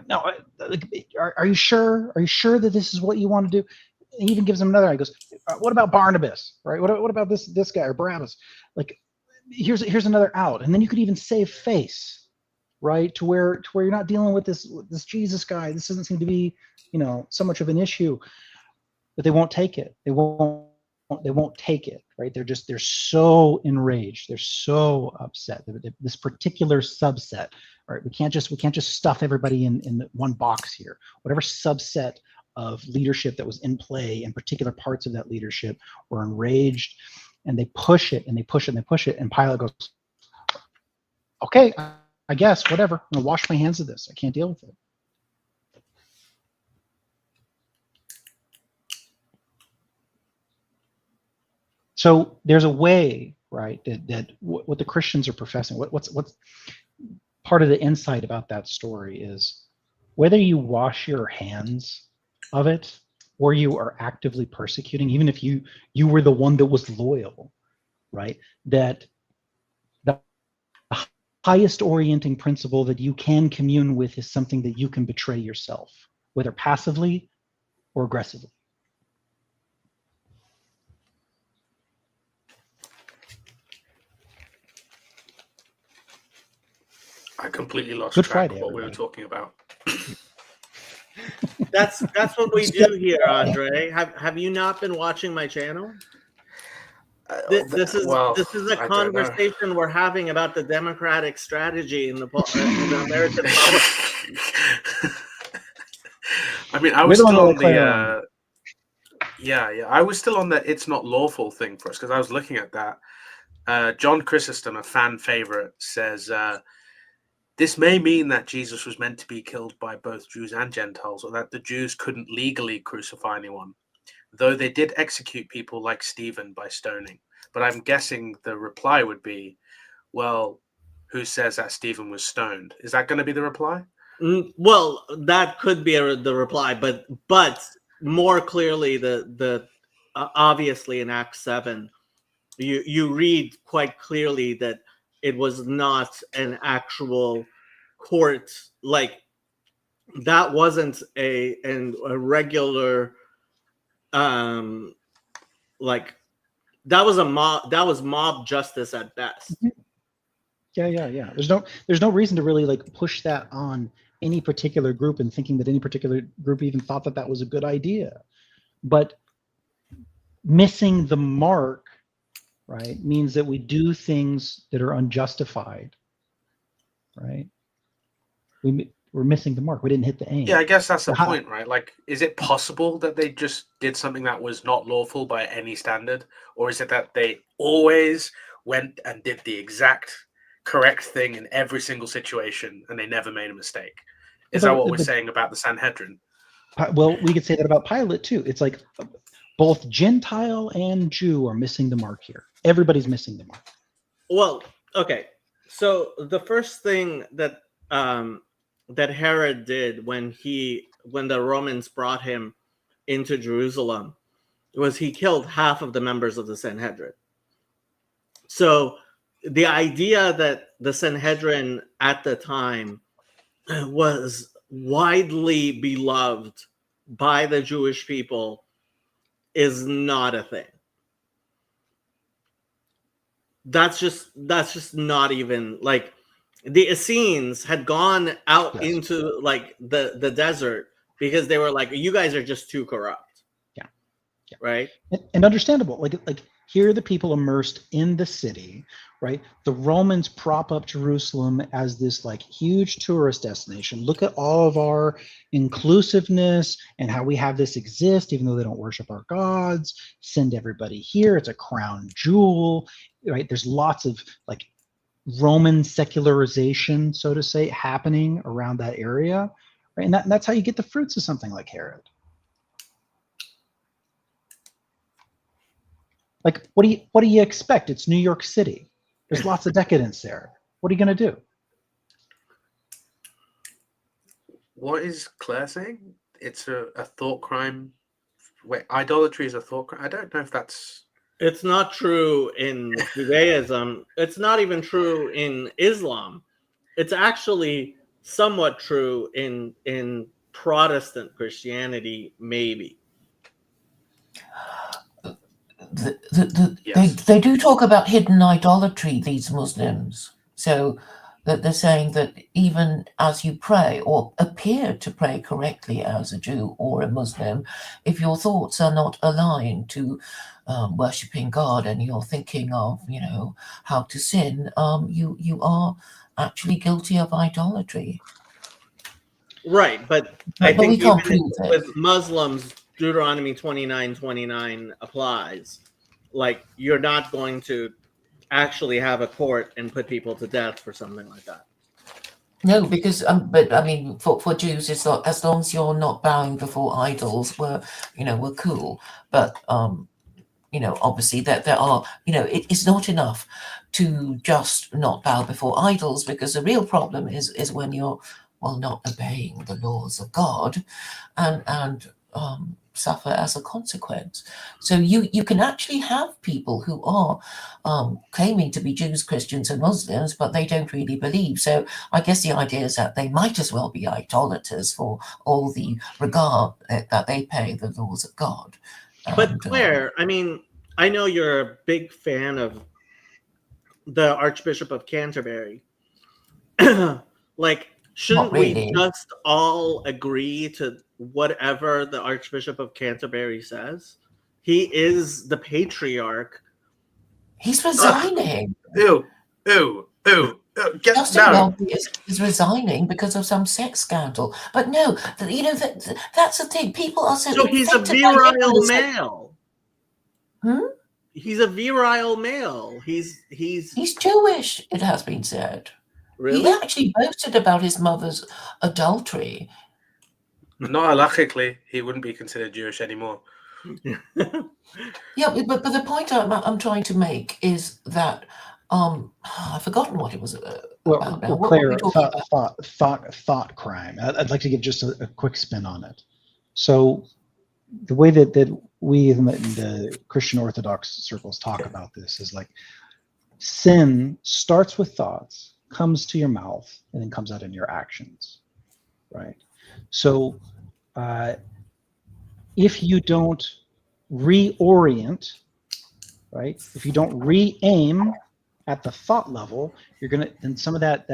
Speaker 2: no, are you sure? Are you sure that this is what you want to do? And he even gives them another. He goes, what about Barnabas, right? What about this guy or Barabbas? Like, here's another out. And then you could even save face, right? To where you're not dealing with this Jesus guy. This doesn't seem to be, so much of an issue. But they won't take it. They won't take it, right? They're so enraged. They're so upset. This particular subset, right? We can't just stuff everybody in one box here. Whatever subset of leadership that was in play in particular parts of that leadership were enraged, and they push it and they push it and they push it. And Pilate goes, okay, I guess, whatever. I'm gonna wash my hands of this. I can't deal with it. So there's a way, right, that what the Christians are professing, what's part of the insight about that story is whether you wash your hands of it or you are actively persecuting, even if you were the one that was loyal, right, that the highest orienting principle that you can commune with is something that you can betray yourself, whether passively or aggressively.
Speaker 5: I completely lost
Speaker 2: Good
Speaker 5: track
Speaker 2: Friday,
Speaker 5: of what we were
Speaker 2: everybody.
Speaker 5: talking about.
Speaker 3: That's what we do here, Andre. Have you not been watching my channel? This is a conversation we're having about the democratic strategy in the American public.
Speaker 5: I mean, I was still on the I was still on the it's not lawful thing for us because I was looking at that. John Chrysostom, a fan favorite, says this may mean that Jesus was meant to be killed by both Jews and Gentiles, or that the Jews couldn't legally crucify anyone, though they did execute people like Stephen by stoning. But I'm guessing the reply would be, well, who says that Stephen was stoned? Is that going to be the reply?
Speaker 3: Well, that could be the reply, but more clearly, the obviously in Acts 7, you read quite clearly that it was not an actual court, like that wasn't a regular like that was mob justice at best.
Speaker 2: Yeah. There's no reason to really like push that on any particular group and thinking that any particular group even thought that was a good idea. But missing the mark right, means that we do things that are unjustified, right? We're missing the mark. We didn't hit the aim.
Speaker 5: Yeah, I guess that's the
Speaker 2: How-
Speaker 5: point, right? Like, is it possible that they just did something that was not lawful by any standard? Or is it that they always went and did the exact correct thing in every single situation and they never made a mistake? Is that what we're saying about the Sanhedrin?
Speaker 2: Well, we could say that about Pilate too. It's like both Gentile and Jew are missing the mark here. Everybody's missing the mark.
Speaker 3: Well, okay. So the first thing that that Herod did when the Romans brought him into Jerusalem was he killed half of the members of the Sanhedrin. So the idea that the Sanhedrin at the time was widely beloved by the Jewish people is not a thing. That's just not even like the Essenes had gone out into like the desert because they were like, you guys are just too corrupt.
Speaker 2: Yeah.
Speaker 3: Right.
Speaker 2: And understandable. Like here are the people immersed in the city, right? The Romans prop up Jerusalem as this like huge tourist destination. Look at all of our inclusiveness and how we have this exist, even though they don't worship our gods. Send everybody here. It's a crown jewel, right? There's lots of like Roman secularization, so to say, happening around that area, right? And that's how you get the fruits of something like Herod. Like, what do you expect? It's New York City. There's lots of decadence there. What are you going to do?
Speaker 5: What is Claire saying? It's a thought crime. Wait, idolatry is a thought crime. I don't know if that's...
Speaker 3: It's not true in Judaism. It's not even true in Islam. It's actually somewhat true in Protestant Christianity, maybe.
Speaker 4: Yes. They do talk about hidden idolatry, these Muslims. So that they're saying that even as you pray or appear to pray correctly as a Jew or a Muslim, if your thoughts are not aligned to worshipping God and you're thinking of, how to sin, you are actually guilty of idolatry.
Speaker 3: Right, but I think
Speaker 4: we can't prove it.
Speaker 3: With Muslims, Deuteronomy 29:29 applies. Like, you're not going to actually have a court and put people to death for something like that.
Speaker 4: No, because but I mean, for Jews, it's not, as long as you're not bowing before idols, we're cool. But obviously that there are, it's not enough to just not bow before idols, because the real problem is when you're not obeying the laws of God, and suffer as a consequence. So you can actually have people who are claiming to be Jews, Christians, and Muslims, but they don't really believe. So I guess the idea is that they might as well be idolaters for all the regard that they pay the laws of God.
Speaker 3: But Claire, I mean, I know you're a big fan of the Archbishop of Canterbury. Like, shouldn't we just all agree to whatever the Archbishop of Canterbury says? He is the patriarch.
Speaker 4: He's resigning.
Speaker 5: Ew.
Speaker 4: Justin Welby is resigning because of some sex scandal. But no, that's the thing. People are
Speaker 3: so he's a virile male. He's a virile male. He's
Speaker 4: Jewish, it has been said.
Speaker 3: Really?
Speaker 4: He actually boasted about his mother's adultery.
Speaker 5: Not halachically, he wouldn't be considered Jewish anymore.
Speaker 4: Yeah, but the point I'm trying to make is that I've forgotten what it was about.
Speaker 2: Well, Claire, thought crime. I'd like to give just a quick spin on it. So the way that we in the Christian Orthodox circles talk about this is like sin starts with thoughts, comes to your mouth, and then comes out in your actions, right? So if you don't reorient, right? If you don't re-aim at the thought level, then some of that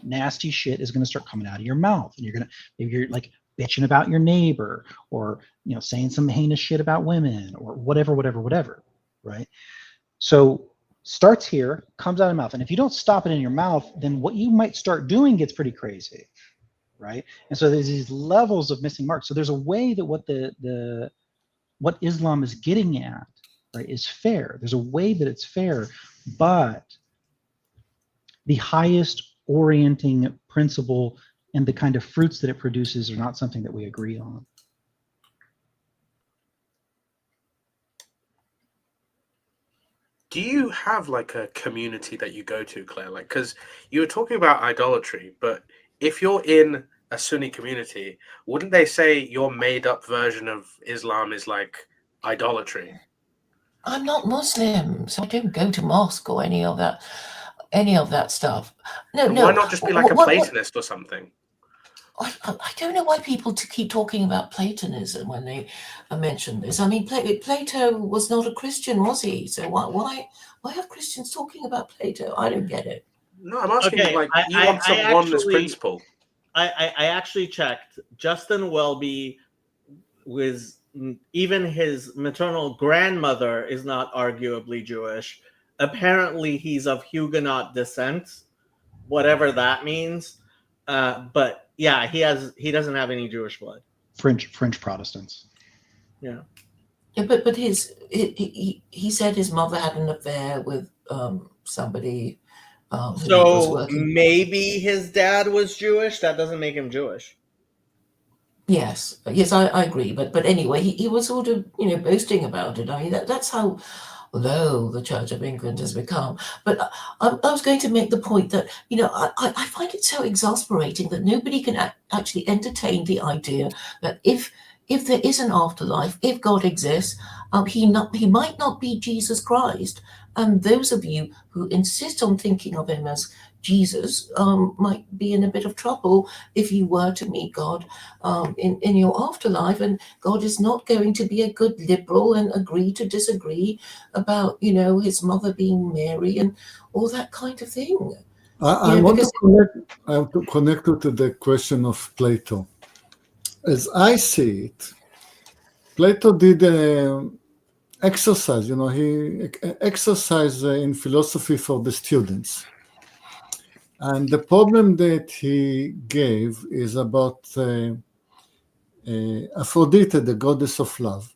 Speaker 2: nasty shit is gonna start coming out of your mouth, and maybe you're like bitching about your neighbor, or saying some heinous shit about women, or whatever, right? So starts here, comes out of the mouth. And if you don't stop it in your mouth, then what you might start doing gets pretty crazy, right? And so there's these levels of missing marks. So there's a way that what Islam is getting at, right, is fair. There's a way that it's fair, but the highest orienting principle and the kind of fruits that it produces are not something that we agree on.
Speaker 5: Do you have like a community that you go to, Claire? Like, because you were talking about idolatry, but if you're in a Sunni community, wouldn't they say your made-up version of Islam is like idolatry?
Speaker 4: I'm not Muslim, so I don't go to mosque or any of that stuff. No,
Speaker 5: And
Speaker 4: no.
Speaker 5: why not just be like a Platonist or something?
Speaker 4: I don't know why people keep talking about Platonism when they mention this. I mean, Plato was not a Christian, was he? So why have Christians talking about Plato? I don't get it.
Speaker 5: No, I'm asking
Speaker 3: Okay,
Speaker 5: like you want some oneness principle.
Speaker 3: I actually checked. Justin Welby was even his maternal grandmother is not arguably Jewish. Apparently, he's of Huguenot descent, whatever that means. But yeah, he doesn't have any Jewish blood.
Speaker 2: French Protestants.
Speaker 3: Yeah.
Speaker 4: Yeah, but he said his mother had an affair with somebody. Who was
Speaker 3: So
Speaker 4: working.
Speaker 3: maybe his dad was Jewish. That doesn't make him Jewish.
Speaker 4: Yes, I agree. But anyway, he was sort of boasting about it. I mean, that's how low the Church of England has become. But I was going to make the point that I find it so exasperating that nobody can actually entertain the idea that if there is an afterlife, if God exists, he might not be Jesus Christ. And those of you who insist on thinking of him as Jesus might be in a bit of trouble if you were to meet God in your afterlife, and God is not going to be a good liberal and agree to disagree about his mother being Mary and all that kind of thing.
Speaker 1: I want to connect it to the question of Plato. As I see it, Plato did exercise. He exercised in philosophy for the students. And the problem that he gave is about Aphrodite, the goddess of love.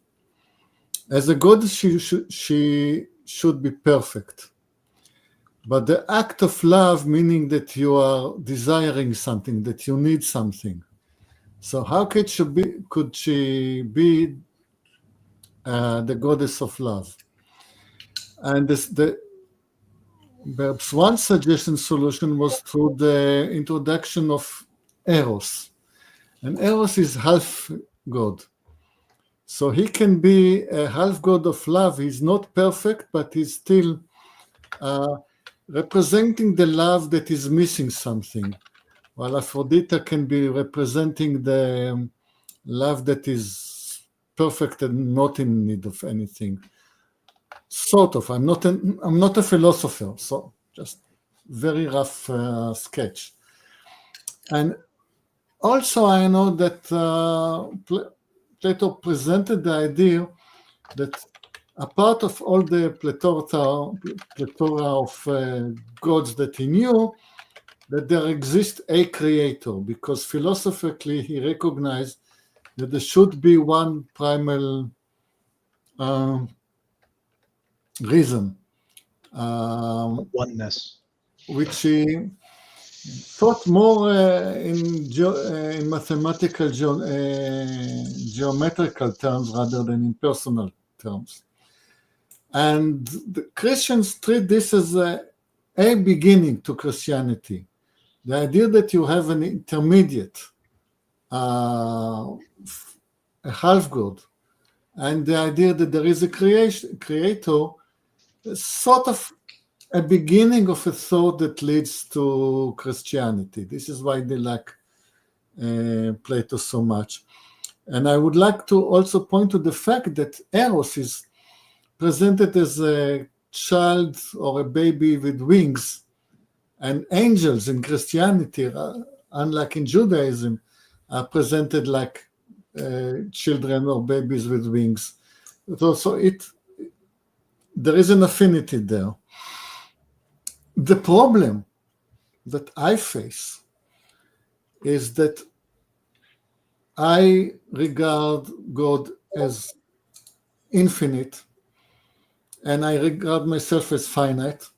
Speaker 1: As a goddess, she should be perfect. But the act of love, meaning that you are desiring something, that you need something. So how could she be the goddess of love? And perhaps one solution was through the introduction of Eros. And Eros is half god. So he can be a half god of love. He's not perfect, but he's still representing the love that is missing something. While Aphrodite can be representing the love that is perfect and not in need of anything. Sort of. I'm not a philosopher, so just very rough sketch. And also I know that Plato presented the idea that a part of all the plethora of gods that he knew, that there exists a creator, because philosophically he recognized that there should be one primal reason,
Speaker 2: Oneness.
Speaker 1: which he thought more in mathematical geometrical terms rather than in personal terms. And the Christians treat this as a beginning to Christianity. The idea that you have an intermediate, a half god, and the idea that there is a creator, sort of a beginning of a thought that leads to Christianity. This is why they like Plato so much. And I would like to also point to the fact that Eros is presented as a child or a baby with wings, and angels in Christianity, unlike in Judaism, are presented like children or babies with wings. So there is an affinity there. The problem that I face is that I regard God as infinite, and I regard myself as finite,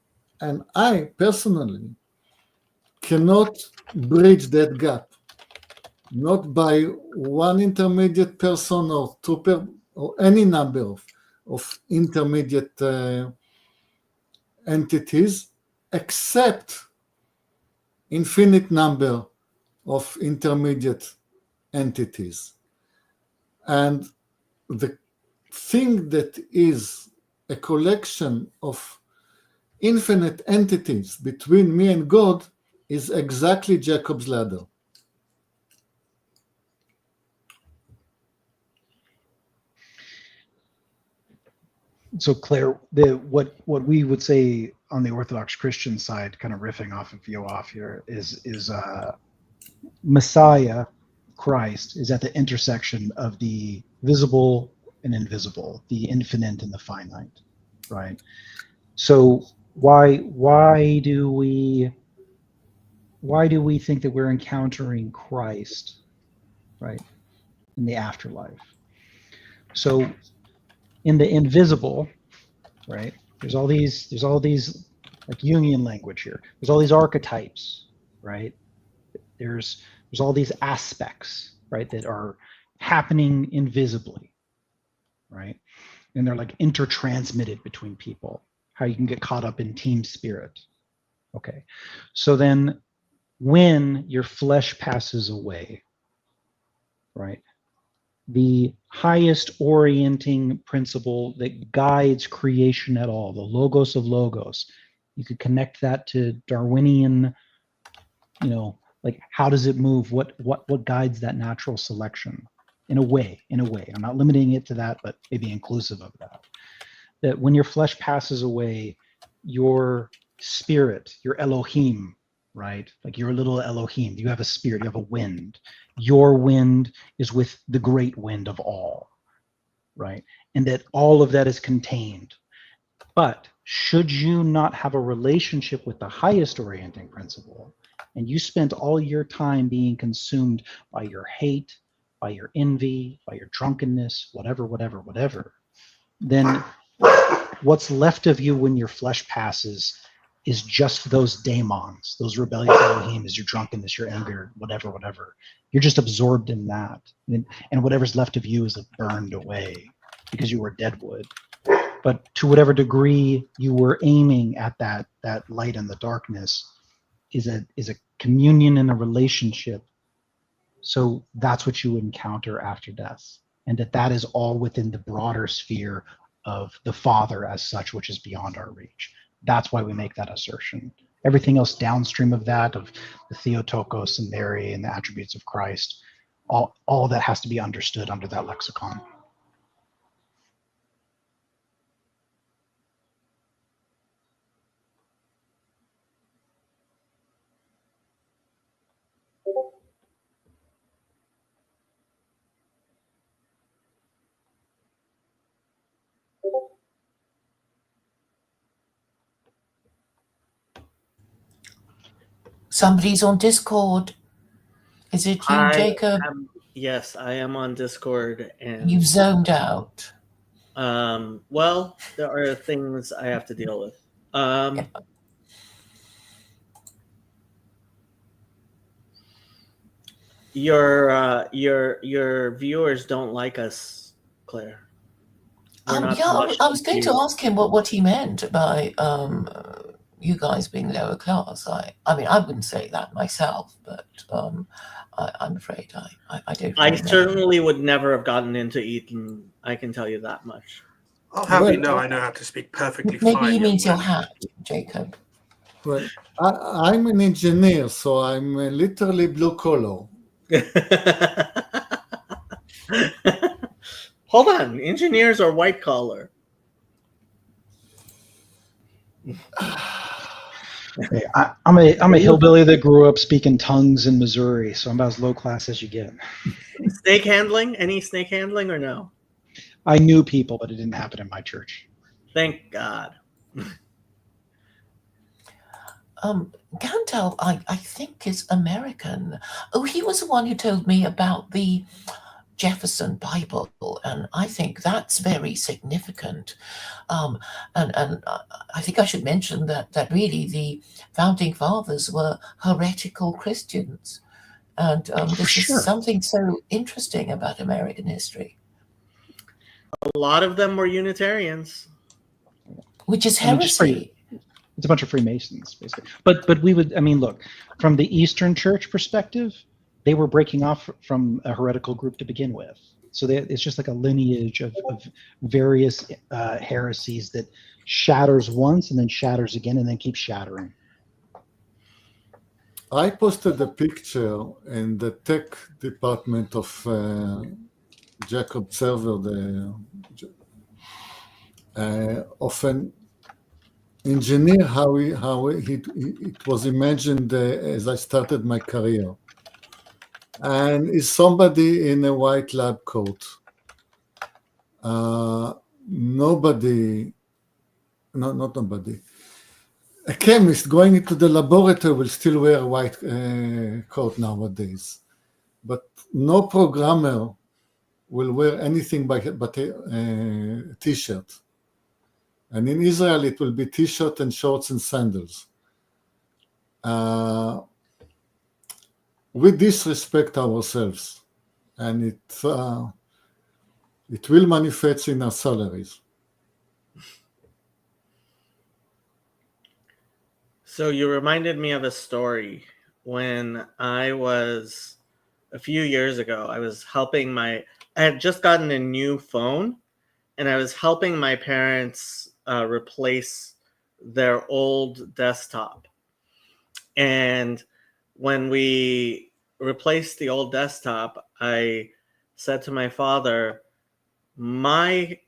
Speaker 1: and I personally cannot bridge that gap, not by one intermediate person or or any number of intermediate entities, except infinite number of intermediate entities. And the thing that is a collection of infinite entities between me and God is exactly Jacob's ladder.
Speaker 2: So Claire, what we would say on the Orthodox Christian side, kind of riffing off of Yoav here, is Messiah, Christ, is at the intersection of the visible and invisible, the infinite and the finite, right? So why do we think that we're encountering Christ, right, in the afterlife? So in the invisible, right, there's all these like Jungian language here. There's all these archetypes, right? There's all these aspects, right, that are happening invisibly, right? And they're like intertransmitted between people. How you can get caught up in team spirit. Okay. So then when your flesh passes away, right, the highest orienting principle that guides creation at all, the logos of logos, you could connect that to Darwinian, like how does it move? What guides that natural selection? In a way, I'm not limiting it to that, but maybe inclusive of that. That when your flesh passes away, your spirit, your Elohim, right? Like you're a little Elohim. You have a spirit, you have a wind. Your wind is with the great wind of all, right? And that all of that is contained. But should you not have a relationship with the highest orienting principle, and you spent all your time being consumed by your hate, by your envy, by your drunkenness, whatever, then what's left of you when your flesh passes is just those daemons, those rebellious Elohim, is your drunkenness, your anger, whatever. You're just absorbed in that. And whatever's left of you is burned away because you were dead wood. But to whatever degree you were aiming at that light and the darkness is a communion and a relationship. So that's what you encounter after death. And that is all within the broader sphere of the Father as such, which is beyond our reach. That's why we make that assertion. Everything else downstream of that, of the Theotokos and Mary and the attributes of Christ, all that has to be understood under that lexicon.
Speaker 4: Somebody's on Discord. Is it you, Jacob?
Speaker 3: Yes, I am on Discord, and
Speaker 4: You've zoned out.
Speaker 3: well, there are things I have to deal with. Your viewers don't like us, Claire.
Speaker 4: I was going to ask him what he meant by you guys being lower class. I mean, I wouldn't say that myself, but I'm afraid I don't.
Speaker 3: I certainly would never have gotten into Eton. I can tell you that much.
Speaker 5: I'll have you know I know how to speak perfectly fine.
Speaker 4: Maybe he means your hat, Jacob.
Speaker 1: Well, I'm an engineer, so I'm literally blue collar.
Speaker 3: Hold on, engineers are white collar.
Speaker 2: Hey, I'm a hillbilly that grew up speaking tongues in Missouri, so I'm about as low class as you get.
Speaker 3: Snake handling? Any snake handling or no?
Speaker 2: I knew people, but it didn't happen in my church.
Speaker 3: Thank God.
Speaker 4: Gandalf, I think, is American. Oh, he was the one who told me about the Jefferson Bible, and I think that's very significant. And I think I should mention that really the founding fathers were heretical Christians, and this is
Speaker 2: sure.
Speaker 4: something so interesting about American history,
Speaker 3: A lot of them were Unitarians.
Speaker 4: which is
Speaker 2: I mean, just
Speaker 4: heresy.
Speaker 2: it's a bunch of Freemasons, basically. But we would, I mean, look, from the Eastern Church perspective, they were breaking off from a heretical group to begin with. So it's just like a lineage of various heresies that shatters once and then shatters again and then keeps shattering.
Speaker 1: I posted a picture in the tech department of Jacob Server, of an engineer, how it was imagined as I started my career. And is somebody in a white lab coat. Nobody, no, not nobody. A chemist going into the laboratory will still wear a white coat nowadays. But no programmer will wear anything but a t-shirt. And in Israel, it will be t-shirt and shorts and sandals. We disrespect ourselves, and it will manifest in our salaries.
Speaker 3: So you reminded me of a story when I was a few years ago. I was helping I had just gotten a new phone, and I was helping my parents replace their old desktop. And when we replaced the old desktop, I said to my father, my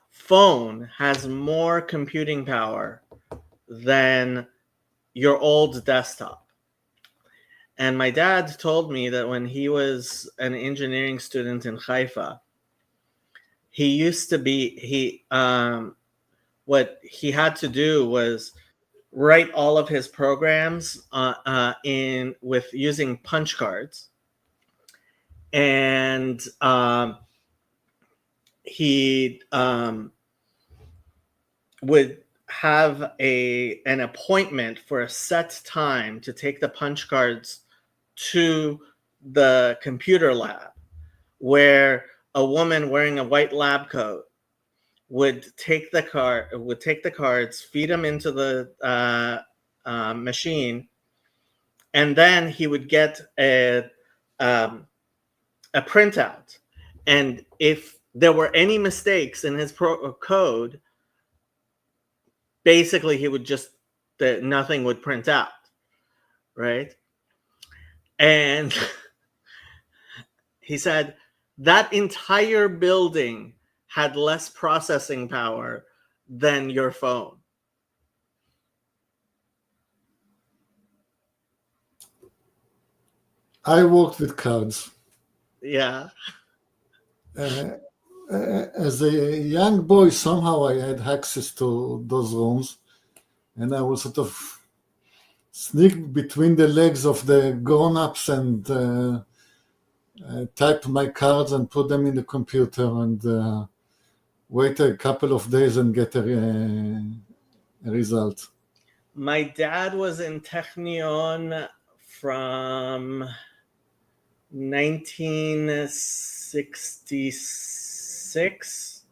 Speaker 3: phone has more computing power than your old desktop. And my dad told me that when he was an engineering student in Haifa, he used to be, what he had to do was write all of his programs in with using punch cards, and he would have an appointment for a set time to take the punch cards to the computer lab, where a woman wearing a white lab coat would take the cards, feed them into the machine, and then he would get a printout. And if there were any mistakes in his code, basically he would nothing would print out, right? And he said that entire building had less processing power than your phone.
Speaker 1: I worked with cards.
Speaker 3: Yeah.
Speaker 1: As a young boy, somehow I had access to those rooms, and I would sort of sneak between the legs of the grown-ups and type my cards and put them in the computer and wait a couple of days and get a result.
Speaker 3: My dad was in Technion from 1966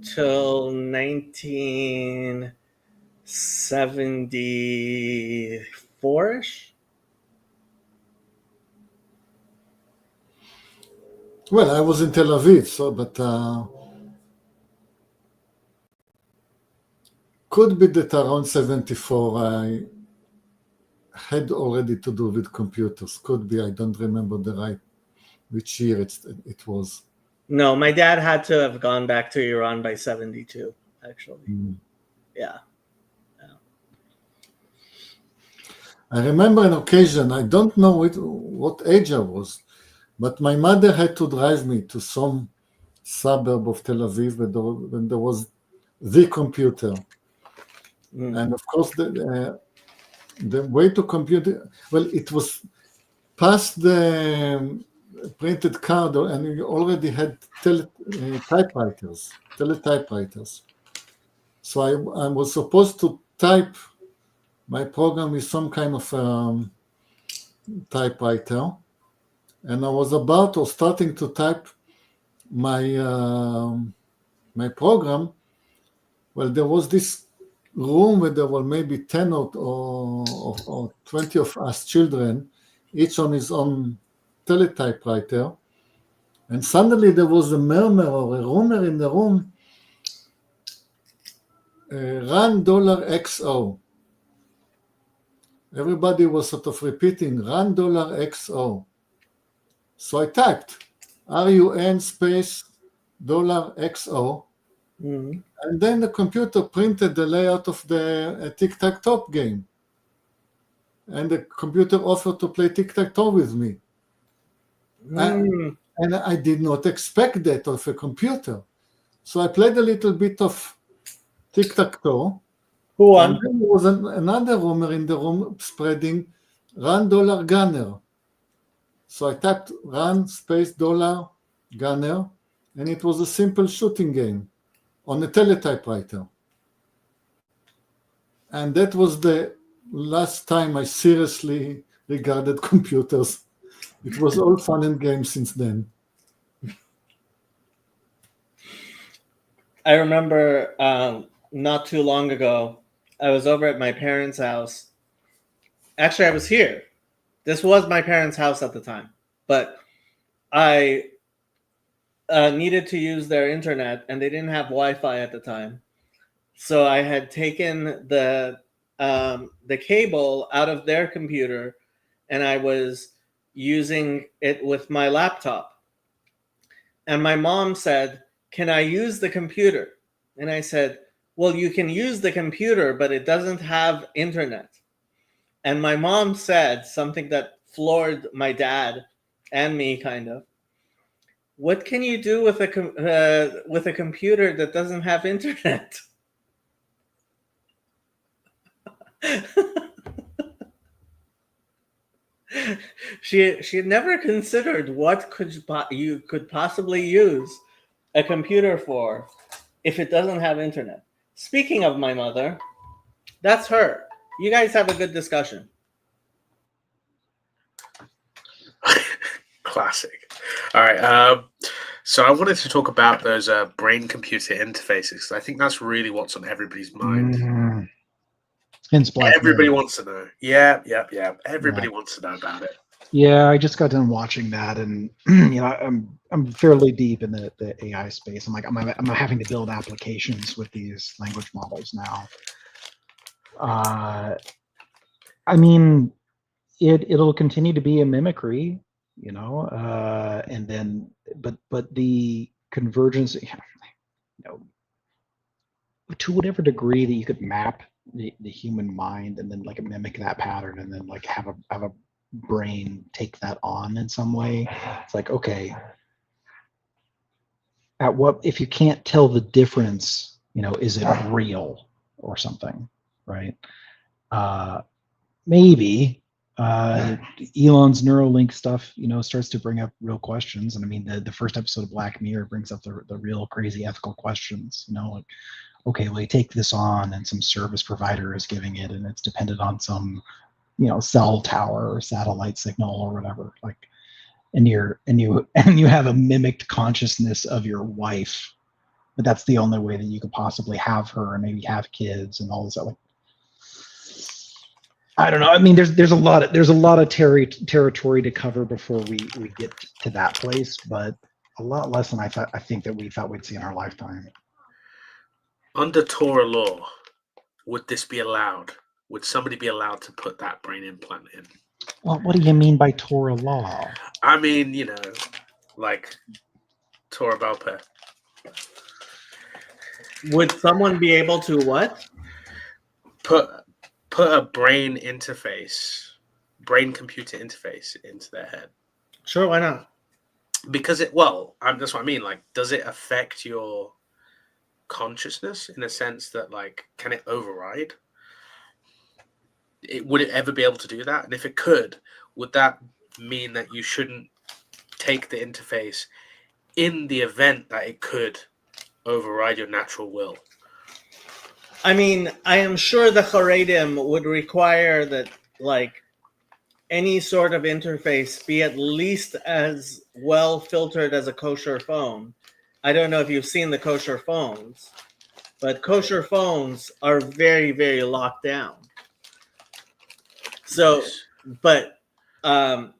Speaker 3: till 1974-ish.
Speaker 1: Well, I was in Tel Aviv, but could be that around 74 I had already to do with computers. Could be, I don't remember which year it was.
Speaker 3: No, my dad had to have gone back to Iran by 72, actually. Yeah.
Speaker 1: I remember an occasion, I don't know what age I was, but my mother had to drive me to some suburb of Tel Aviv when there was the computer.
Speaker 3: Mm.
Speaker 1: And of course, the way to compute it, well, it was past the printed card, and you already had teletypewriters. So I was supposed to type my program with some kind of typewriter, and I was about or starting to type my program. Well, there was this room where there were maybe 10 or 20 of us children, each on his own teletypewriter. And suddenly there was a murmur or a rumor in the room, run $XO. Everybody was sort of repeating, run $XO. So I typed RUN space $XO.
Speaker 3: Mm.
Speaker 1: And then the computer printed the layout of the tic-tac-toe game. And the computer offered to play tic-tac-toe with me.
Speaker 3: Mm.
Speaker 1: And I did not expect that of a computer. So I played a little bit of tic-tac-toe.
Speaker 3: Who
Speaker 1: And
Speaker 3: won?
Speaker 1: then there was another rumor in the room spreading, run $gunner. So I typed run space $gunner, and it was a simple shooting game on a teletypewriter. And that was the last time I seriously regarded computers. It was all fun and games since then.
Speaker 3: I remember not too long ago, I was over at my parents' house. Actually, I was here. This was my parents' house at the time, but I needed to use their internet, and they didn't have Wi-Fi at the time. So I had taken the cable out of their computer, and I was using it with my laptop. And my mom said, "Can I use the computer?" And I said, "Well, you can use the computer, but it doesn't have internet." And my mom said something that floored my dad and me, kind of. "What can you do with a computer that doesn't have internet?" she had never considered what you could possibly use a computer for if it doesn't have internet. Speaking of my mother, that's her. You guys have a good discussion.
Speaker 5: Classic. All right. So I wanted to talk about those brain-computer interfaces. I think that's really what's on everybody's mind.
Speaker 2: Hence Black
Speaker 5: Everybody
Speaker 2: Mirror.
Speaker 5: wants to know. Yeah. Everybody wants to know about it.
Speaker 2: Yeah, I just got done watching that, and I'm fairly deep in the AI space. I'm having to build applications with these language models now. I mean, it'll continue to be a mimicry, and then but the convergence, to whatever degree that you could map the human mind and then like mimic that pattern and then like have a brain take that on in some way. It's like, okay, at what, if you can't tell the difference, is it real or something, right? Maybe Elon's Neuralink stuff, starts to bring up real questions. And I mean, the first episode of Black Mirror brings up the real crazy ethical questions, like, okay, well, you take this on and some service provider is giving it and it's dependent on some, cell tower or satellite signal or whatever, like, and you have a mimicked consciousness of your wife, but that's the only way that you could possibly have her and maybe have kids and all this other. I don't know. I mean, there's a lot of territory to cover before we get to that place, but a lot less than I think that we thought we'd see in our lifetime.
Speaker 5: Under Torah law, would this be allowed? Would somebody be allowed to put that brain implant in?
Speaker 2: Well, what do you mean by Torah law?
Speaker 5: I mean, like Torah Balpeh.
Speaker 3: Would someone be able to what?
Speaker 5: Put a brain-computer interface into their head.
Speaker 3: Sure, why not?
Speaker 5: Because that's what I mean. Like, does it affect your consciousness in a sense that, like, can it override? Would it ever be able to do that? And if it could, would that mean that you shouldn't take the interface in the event that it could override your natural will?
Speaker 3: I mean, I am sure the Haredim would require that, like, any sort of interface be at least as well filtered as a kosher phone. I don't know if you've seen the kosher phones, but kosher phones are very, very locked down. So, but that's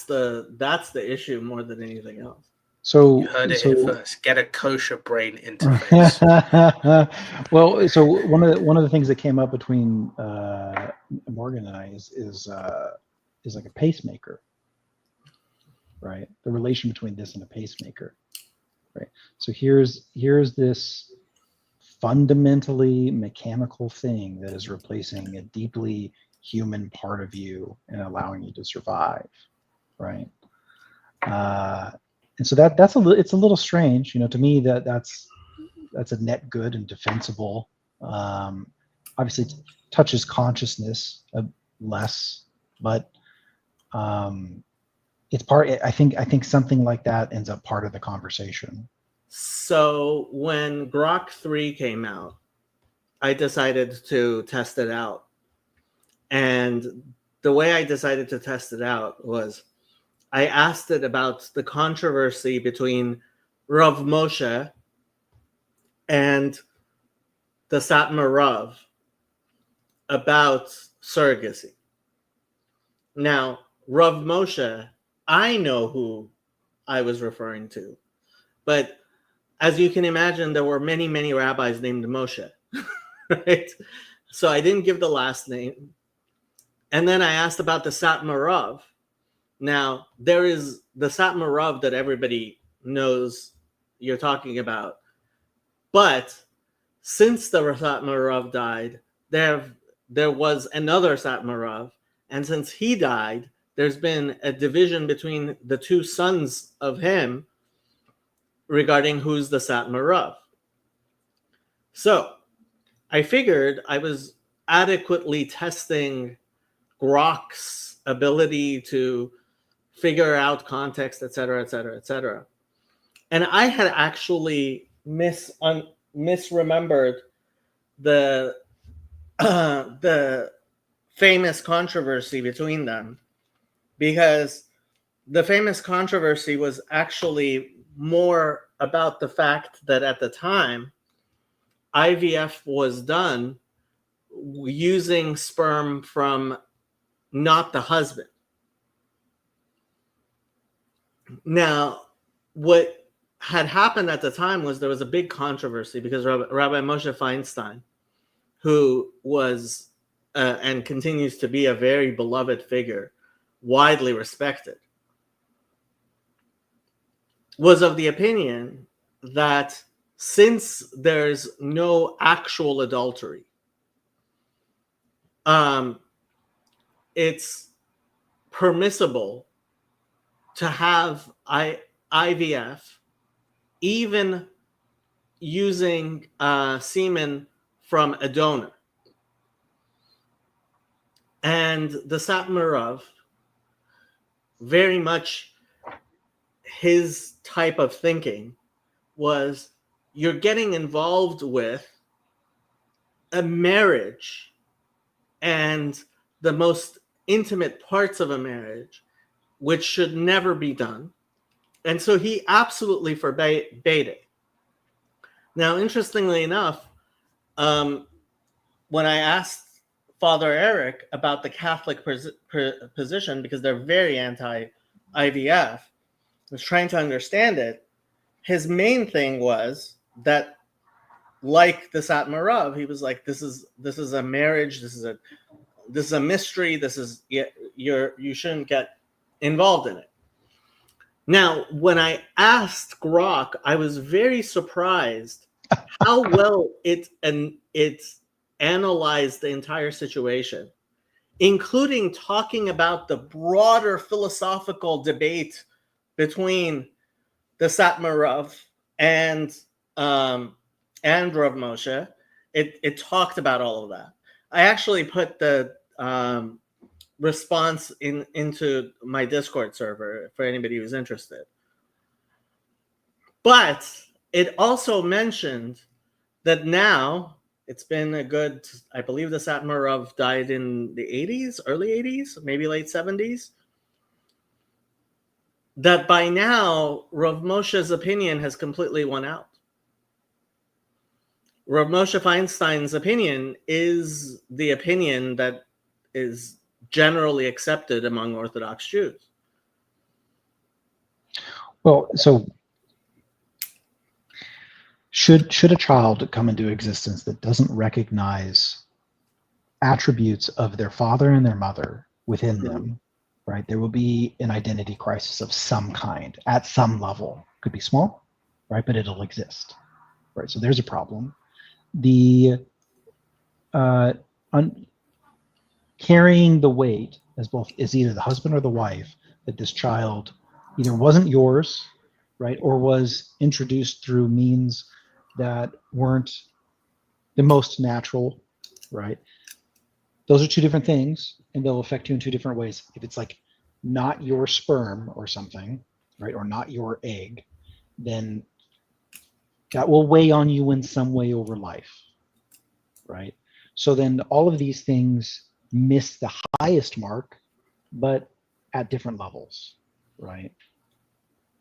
Speaker 3: the issue more than anything else.
Speaker 2: So
Speaker 5: You heard it here first. Get a kosher brain interface.
Speaker 2: Well, so one of the things that came up between Morgan and I is like a pacemaker, right? The relation between this and a pacemaker, right? So here's this fundamentally mechanical thing that is replacing a deeply human part of you and allowing you to survive, right? And so it's a little strange, to me, that's a net good and defensible. Obviously, it touches consciousness less, but it's part. I think something like that ends up part of the conversation.
Speaker 3: So when Grok 3 came out, I decided to test it out, and the way I decided to test it out was I asked it about the controversy between Rav Moshe and the Satmar Rav about surrogacy. Now, Rav Moshe, I know who I was referring to, but as you can imagine, there were many, many rabbis named Moshe, right? So I didn't give the last name. And then I asked about the Satmar Rav. Now, there is the Satmar Rav that everybody knows you're talking about. But since the Satmar Rav died, there was another Satmar Rav. And since he died, there's been a division between the two sons of him regarding who's the Satmar Rav. So I figured I was adequately testing Grok's ability to figure out context, etc., etc., etc. And I had actually misremembered the famous controversy between them, because the famous controversy was actually more about the fact that at the time, IVF was done using sperm from not the husband. Now, what had happened at the time was there was a big controversy because Rabbi Moshe Feinstein, who was and continues to be a very beloved figure, widely respected, was of the opinion that since there's no actual adultery, it's permissible to have IVF, even using semen from a donor. And the Satmar Rav, very much his type of thinking was, you're getting involved with a marriage and the most intimate parts of a marriage, which should never be done. And so he absolutely forbade it. Now, interestingly enough, when I asked Father Eric about the Catholic position, because they're very anti-IVF, I was trying to understand it. His main thing was that, like the Satmar Rav, he was like, this is a marriage, this is a mystery, you shouldn't get involved in it. Now, when I asked Grok, I was very surprised how well it analyzed the entire situation, including talking about the broader philosophical debate between the Satmar Rav and Rav Moshe, it talked about all of that. I actually put the response into my Discord server for anybody who's interested. But it also mentioned that now it's been a good, I believe the Satmar Rav died in the 80s, early 80s, maybe late 70s. That by now, Rav Moshe's opinion has completely won out. Rav Moshe Feinstein's opinion is the opinion that is generally accepted among Orthodox Jews.
Speaker 2: Well, so should a child come into existence that doesn't recognize attributes of their father and their mother within them, right? There will be an identity crisis of some kind at some level. Could be small, right? But it'll exist, right? So there's a problem. The carrying the weight as either the husband or the wife that this child either wasn't yours, right, or was introduced through means that weren't the most natural, right? Those are two different things, and they'll affect you in two different ways. If it's like not your sperm or something, right, or not your egg, then that will weigh on you in some way over life, right? So then all of these things miss the highest mark, but at different levels, right?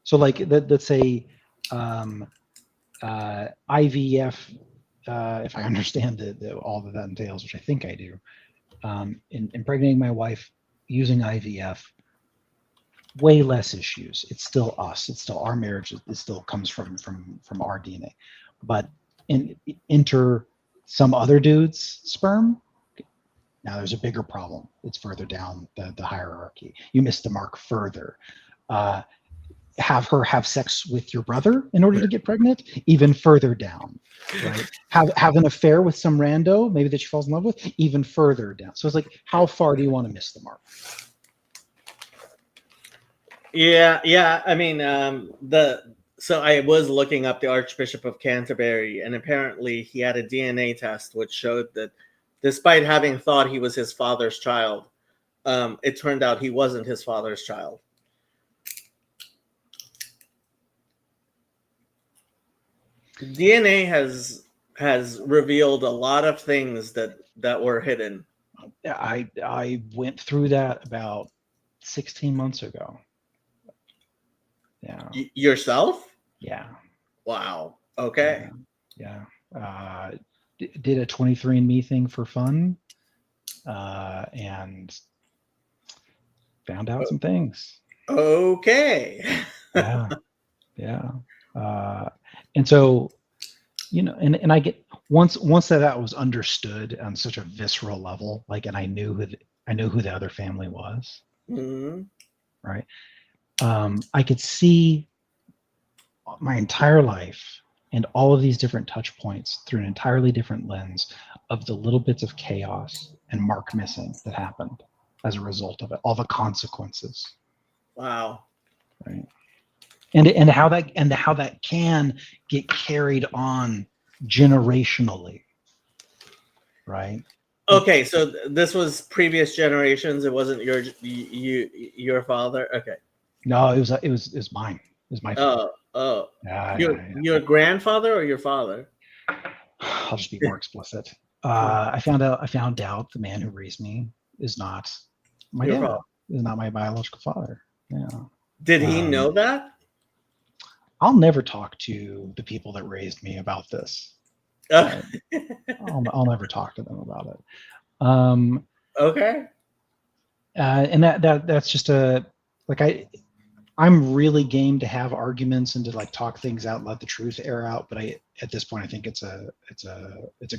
Speaker 2: So like, let's say IVF, if I understand all that entails, which I think I do, impregnating my wife using IVF, way less issues. It's still us. It's still our marriage. It still comes from our DNA. But enter some other dude's sperm, now there's a bigger problem. It's further down the hierarchy. You missed the mark further. Have her have sex with your brother in order to get pregnant, even further down, right? Have an affair with some rando, maybe that she falls in love with, even further down. So it's like, how far do you want to miss the mark?
Speaker 3: Yeah. I mean, so I was looking up the Archbishop of Canterbury, and apparently he had a DNA test which showed that despite having thought he was his father's child, it turned out he wasn't his father's child. DNA has revealed a lot of things that were hidden.
Speaker 2: I went through that about 16 months ago. Yeah.
Speaker 3: Yourself?
Speaker 2: Yeah.
Speaker 3: Wow. Okay.
Speaker 2: Yeah. Did a 23andMe thing for fun, and found out some things.
Speaker 3: Okay.
Speaker 2: Yeah. And so, and I get once that was understood on such a visceral level, like, and I knew who the other family was, right? I could see my entire life and all of these different touch points through an entirely different lens of the little bits of chaos and mark missing that happened as a result of it, all the consequences.
Speaker 3: Wow.
Speaker 2: Right. And how that can get carried on generationally. Right.
Speaker 3: Okay, so this was previous generations. It wasn't your father. Okay.
Speaker 2: No, it was mine. It was my father.
Speaker 3: Oh.
Speaker 2: Yeah.
Speaker 3: Your grandfather or your father?
Speaker 2: I'll just be more explicit. I found out the man who raised me is not my dad. Is not my biological father. Yeah.
Speaker 3: Did he know that?
Speaker 2: I'll never talk to the people that raised me about this. I'll never talk to them about it.
Speaker 3: Okay.
Speaker 2: And that's just I'm really game to have arguments and to like talk things out, let the truth air out. But at this point, I think it's a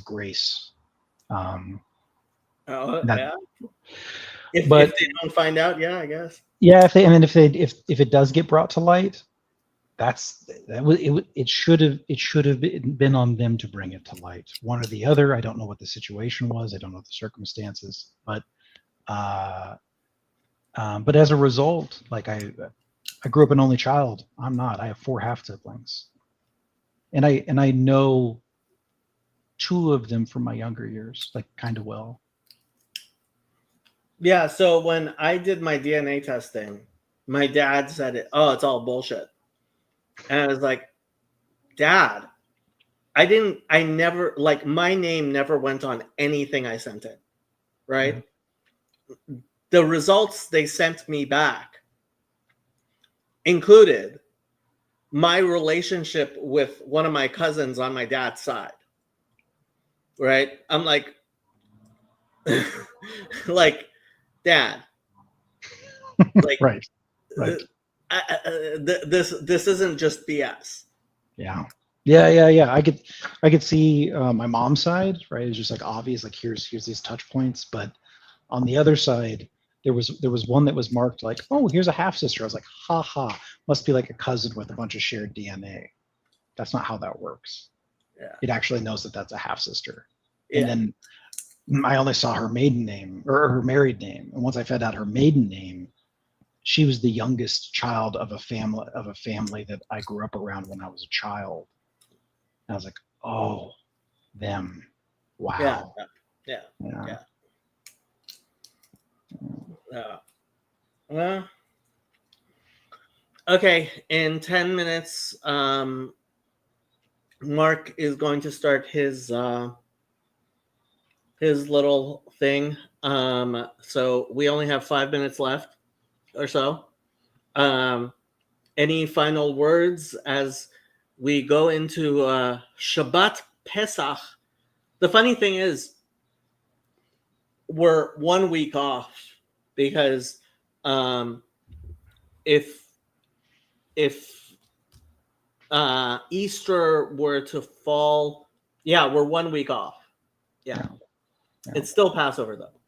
Speaker 2: grace.
Speaker 3: Yeah. If they don't find out, yeah, I guess.
Speaker 2: Yeah, if it does get brought to light, it should have been on them to bring it to light. One or the other. I don't know what the situation was. I don't know the circumstances, but as a result, like I grew up an only child. I'm not. I have 4 half siblings. and I know two of them from my younger years, like kind of well.
Speaker 3: Yeah, so when I did my DNA testing, my dad said it, oh, it's all bullshit. And I was like, Dad, I never, like, my name never went on anything I sent in, right? Mm-hmm. The results they sent me back included my relationship with one of my cousins on my dad's side, right? I'm like, like, Dad, like,
Speaker 2: right.
Speaker 3: This isn't just BS.
Speaker 2: Yeah. I could see my mom's side, right? It's just like obvious, like here's these touch points, but on the other side, there was one that was marked like, oh, here's a half sister. I was like, ha ha, must be like a cousin with a bunch of shared DNA. That's not how that works.
Speaker 3: Yeah.
Speaker 2: It actually knows that that's a half sister.
Speaker 3: Yeah.
Speaker 2: And then I only saw her maiden name or her married name, and once I found out her maiden name, she was the youngest child of a family that I grew up around when I was a child. And I was like, oh, them. Wow.
Speaker 3: Yeah. Well, okay. In 10 minutes, Mark is going to start his little thing. So we only have 5 minutes left or so. Any final words as we go into Shabbat Pesach? The funny thing is, we're 1 week off because if Easter were to fall, we're 1 week off. Yeah. It's still Passover though.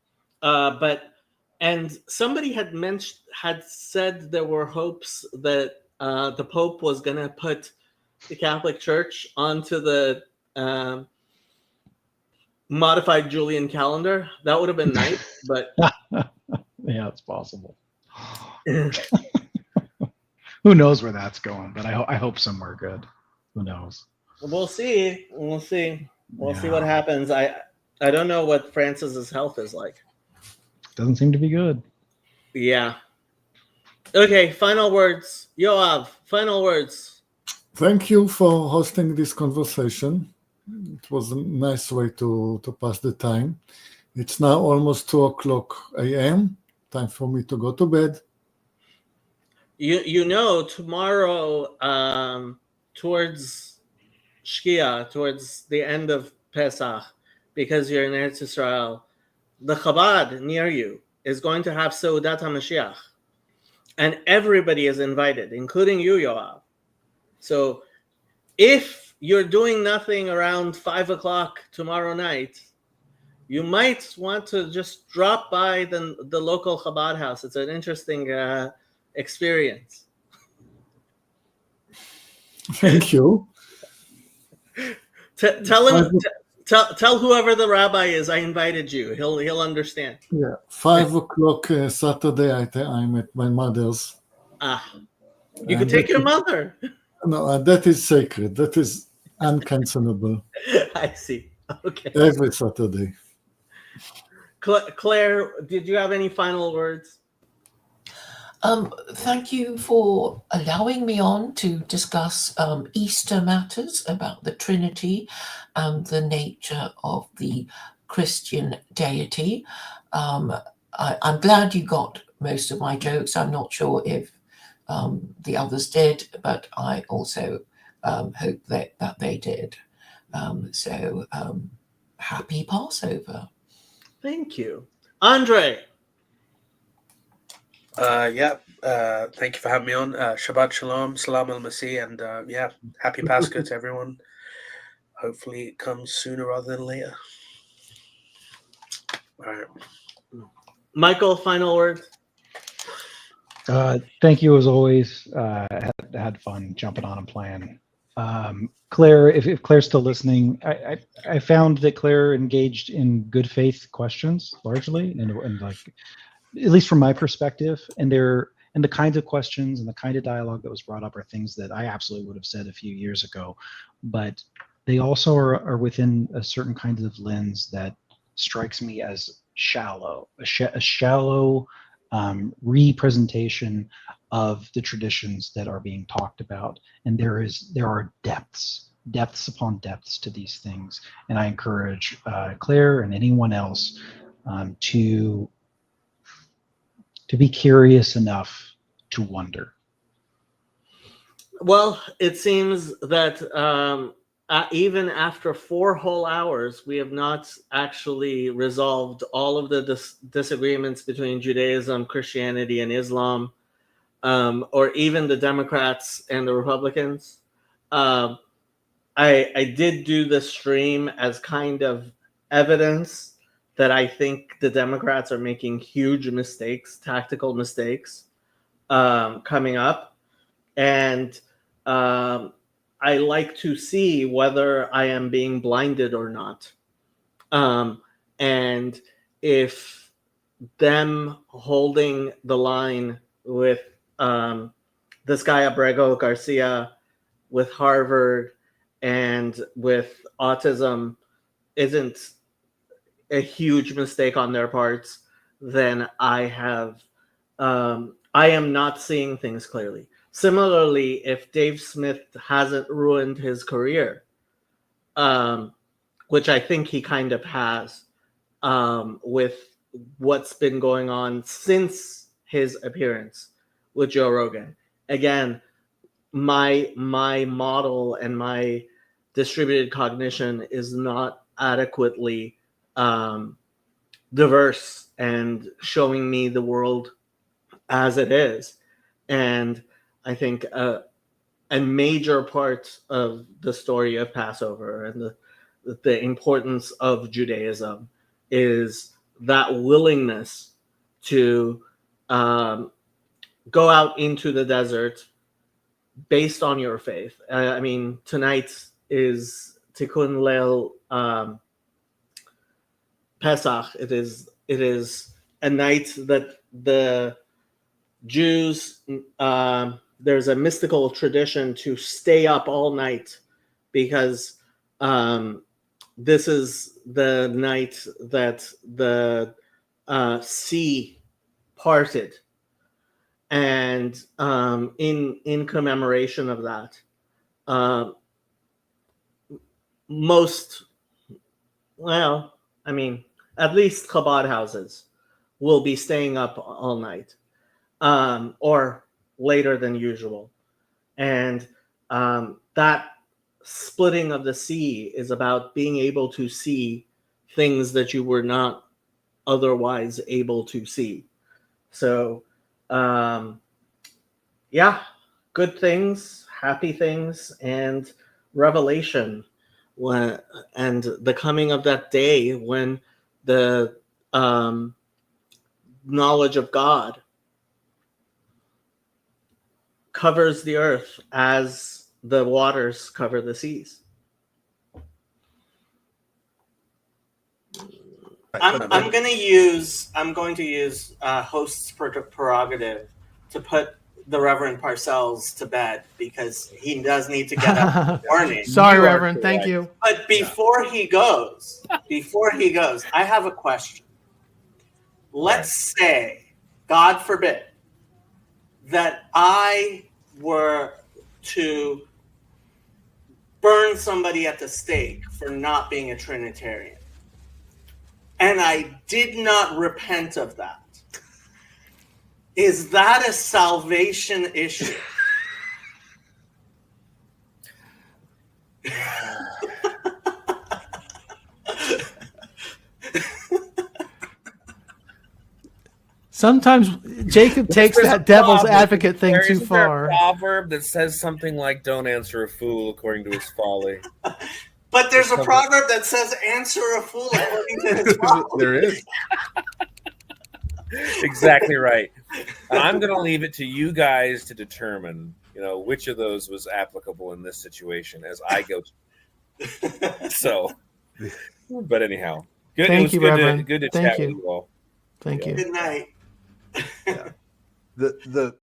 Speaker 3: And somebody had said there were hopes that the Pope was going to put the Catholic Church onto the modified Julian calendar. That would have been nice, but
Speaker 2: yeah, it's possible. Who knows where that's going? But I hope somewhere good. Who knows?
Speaker 3: We'll see. We'll see what happens. I don't know what Francis's health is like.
Speaker 2: Doesn't seem to be good.
Speaker 3: Yeah. Okay, final words. Yoav, final words.
Speaker 1: Thank you for hosting this conversation. It was a nice way to pass the time. It's now almost 2:00 a.m. Time for me to go to bed.
Speaker 3: You know, tomorrow, towards Shkia, towards the end of Pesach, because you're in Eretz Israel, the Chabad near you is going to have Seudat HaMashiach. And everybody is invited, including you, Yoav. So if you're doing nothing around 5:00 tomorrow night, you might want to just drop by the local Chabad house. It's an interesting experience.
Speaker 1: Thank you.
Speaker 3: Tell whoever the rabbi is I invited you. He'll understand.
Speaker 1: Yeah, 5:00 Saturday. I'm at my mother's.
Speaker 3: You could take your mother.
Speaker 1: No, that is sacred. That is uncancelable.
Speaker 3: I see. Okay.
Speaker 1: Every Saturday.
Speaker 3: Claire, did you have any final words?
Speaker 4: Thank you for allowing me on to discuss Easter matters about the Trinity and the nature of the Christian deity. I'm glad you got most of my jokes. I'm not sure if the others did, but I also hope that they did. So happy Passover.
Speaker 3: Thank you. Andre.
Speaker 5: Thank you for having me on. Shabbat Shalom, Salam al Masih, and happy Pascha to everyone. Hopefully it comes sooner rather than later. All right.
Speaker 3: Michael, final words.
Speaker 2: Thank you as always. Had fun jumping on and playing. Claire, if Claire's still listening, I found that Claire engaged in good faith questions largely, and like, at least from my perspective, and they're And the kinds of questions and the kind of dialogue that was brought up are things that I absolutely would have said a few years ago, but they also are within a certain kind of lens that strikes me as shallow, a shallow representation of the traditions that are being talked about. And there are depths upon depths to these things. And I encourage Claire and anyone else to be curious enough to wonder.
Speaker 3: Well, it seems that even after 4 whole hours, we have not actually resolved all of the disagreements between Judaism, Christianity, and Islam, or even the Democrats and the Republicans. I did do the stream as kind of evidence that I think the Democrats are making huge mistakes, tactical mistakes, coming up. And I like to see whether I am being blinded or not. And if them holding the line with this guy Abrego Garcia, with Harvard, and with autism isn't a huge mistake on their parts, then I am not seeing things clearly. Similarly, if Dave Smith hasn't ruined his career, which I think he kind of has, with what's been going on since his appearance with Joe Rogan. Again, my model and my distributed cognition is not adequately diverse and showing me the world as it is. And I think a major part of the story of Passover and the importance of Judaism is that willingness to go out into the desert based on your faith. I mean, tonight is Tikkun Leil Pesach. It is a night that the Jews, there's a mystical tradition to stay up all night because this is the night that the sea parted. And in commemoration of that, at least Chabad houses will be staying up all night, or later than usual. And that splitting of the sea is about being able to see things that you were not otherwise able to see. So, good things, happy things, and revelation, and the coming of that day when the knowledge of God covers the earth as the waters cover the seas. I'm going to use host's prerogative to put the Reverend Parcells to bed because he does need to get up in the morning.
Speaker 6: Sorry, Reverend. Thank you.
Speaker 3: But before he goes, I have a question. Let's say, God forbid, that I were to burn somebody at the stake for not being a Trinitarian. And I did not repent of that. Is that a salvation issue?
Speaker 6: Sometimes Jacob takes that devil's advocate thing too far.
Speaker 7: There's a proverb that says something like, "Don't answer a fool according to his folly."
Speaker 3: But there's a proverb that says, "Answer a fool according to his folly."
Speaker 7: There is. Exactly right. And I'm going to leave it to you guys to determine, which of those was applicable in this situation as I go. So, but anyhow, good.
Speaker 6: Thank you, Reverend.
Speaker 7: Good to
Speaker 6: Thank
Speaker 7: chat
Speaker 6: you.
Speaker 7: with you all.
Speaker 6: Thank you.
Speaker 3: Good night.
Speaker 8: Yeah. The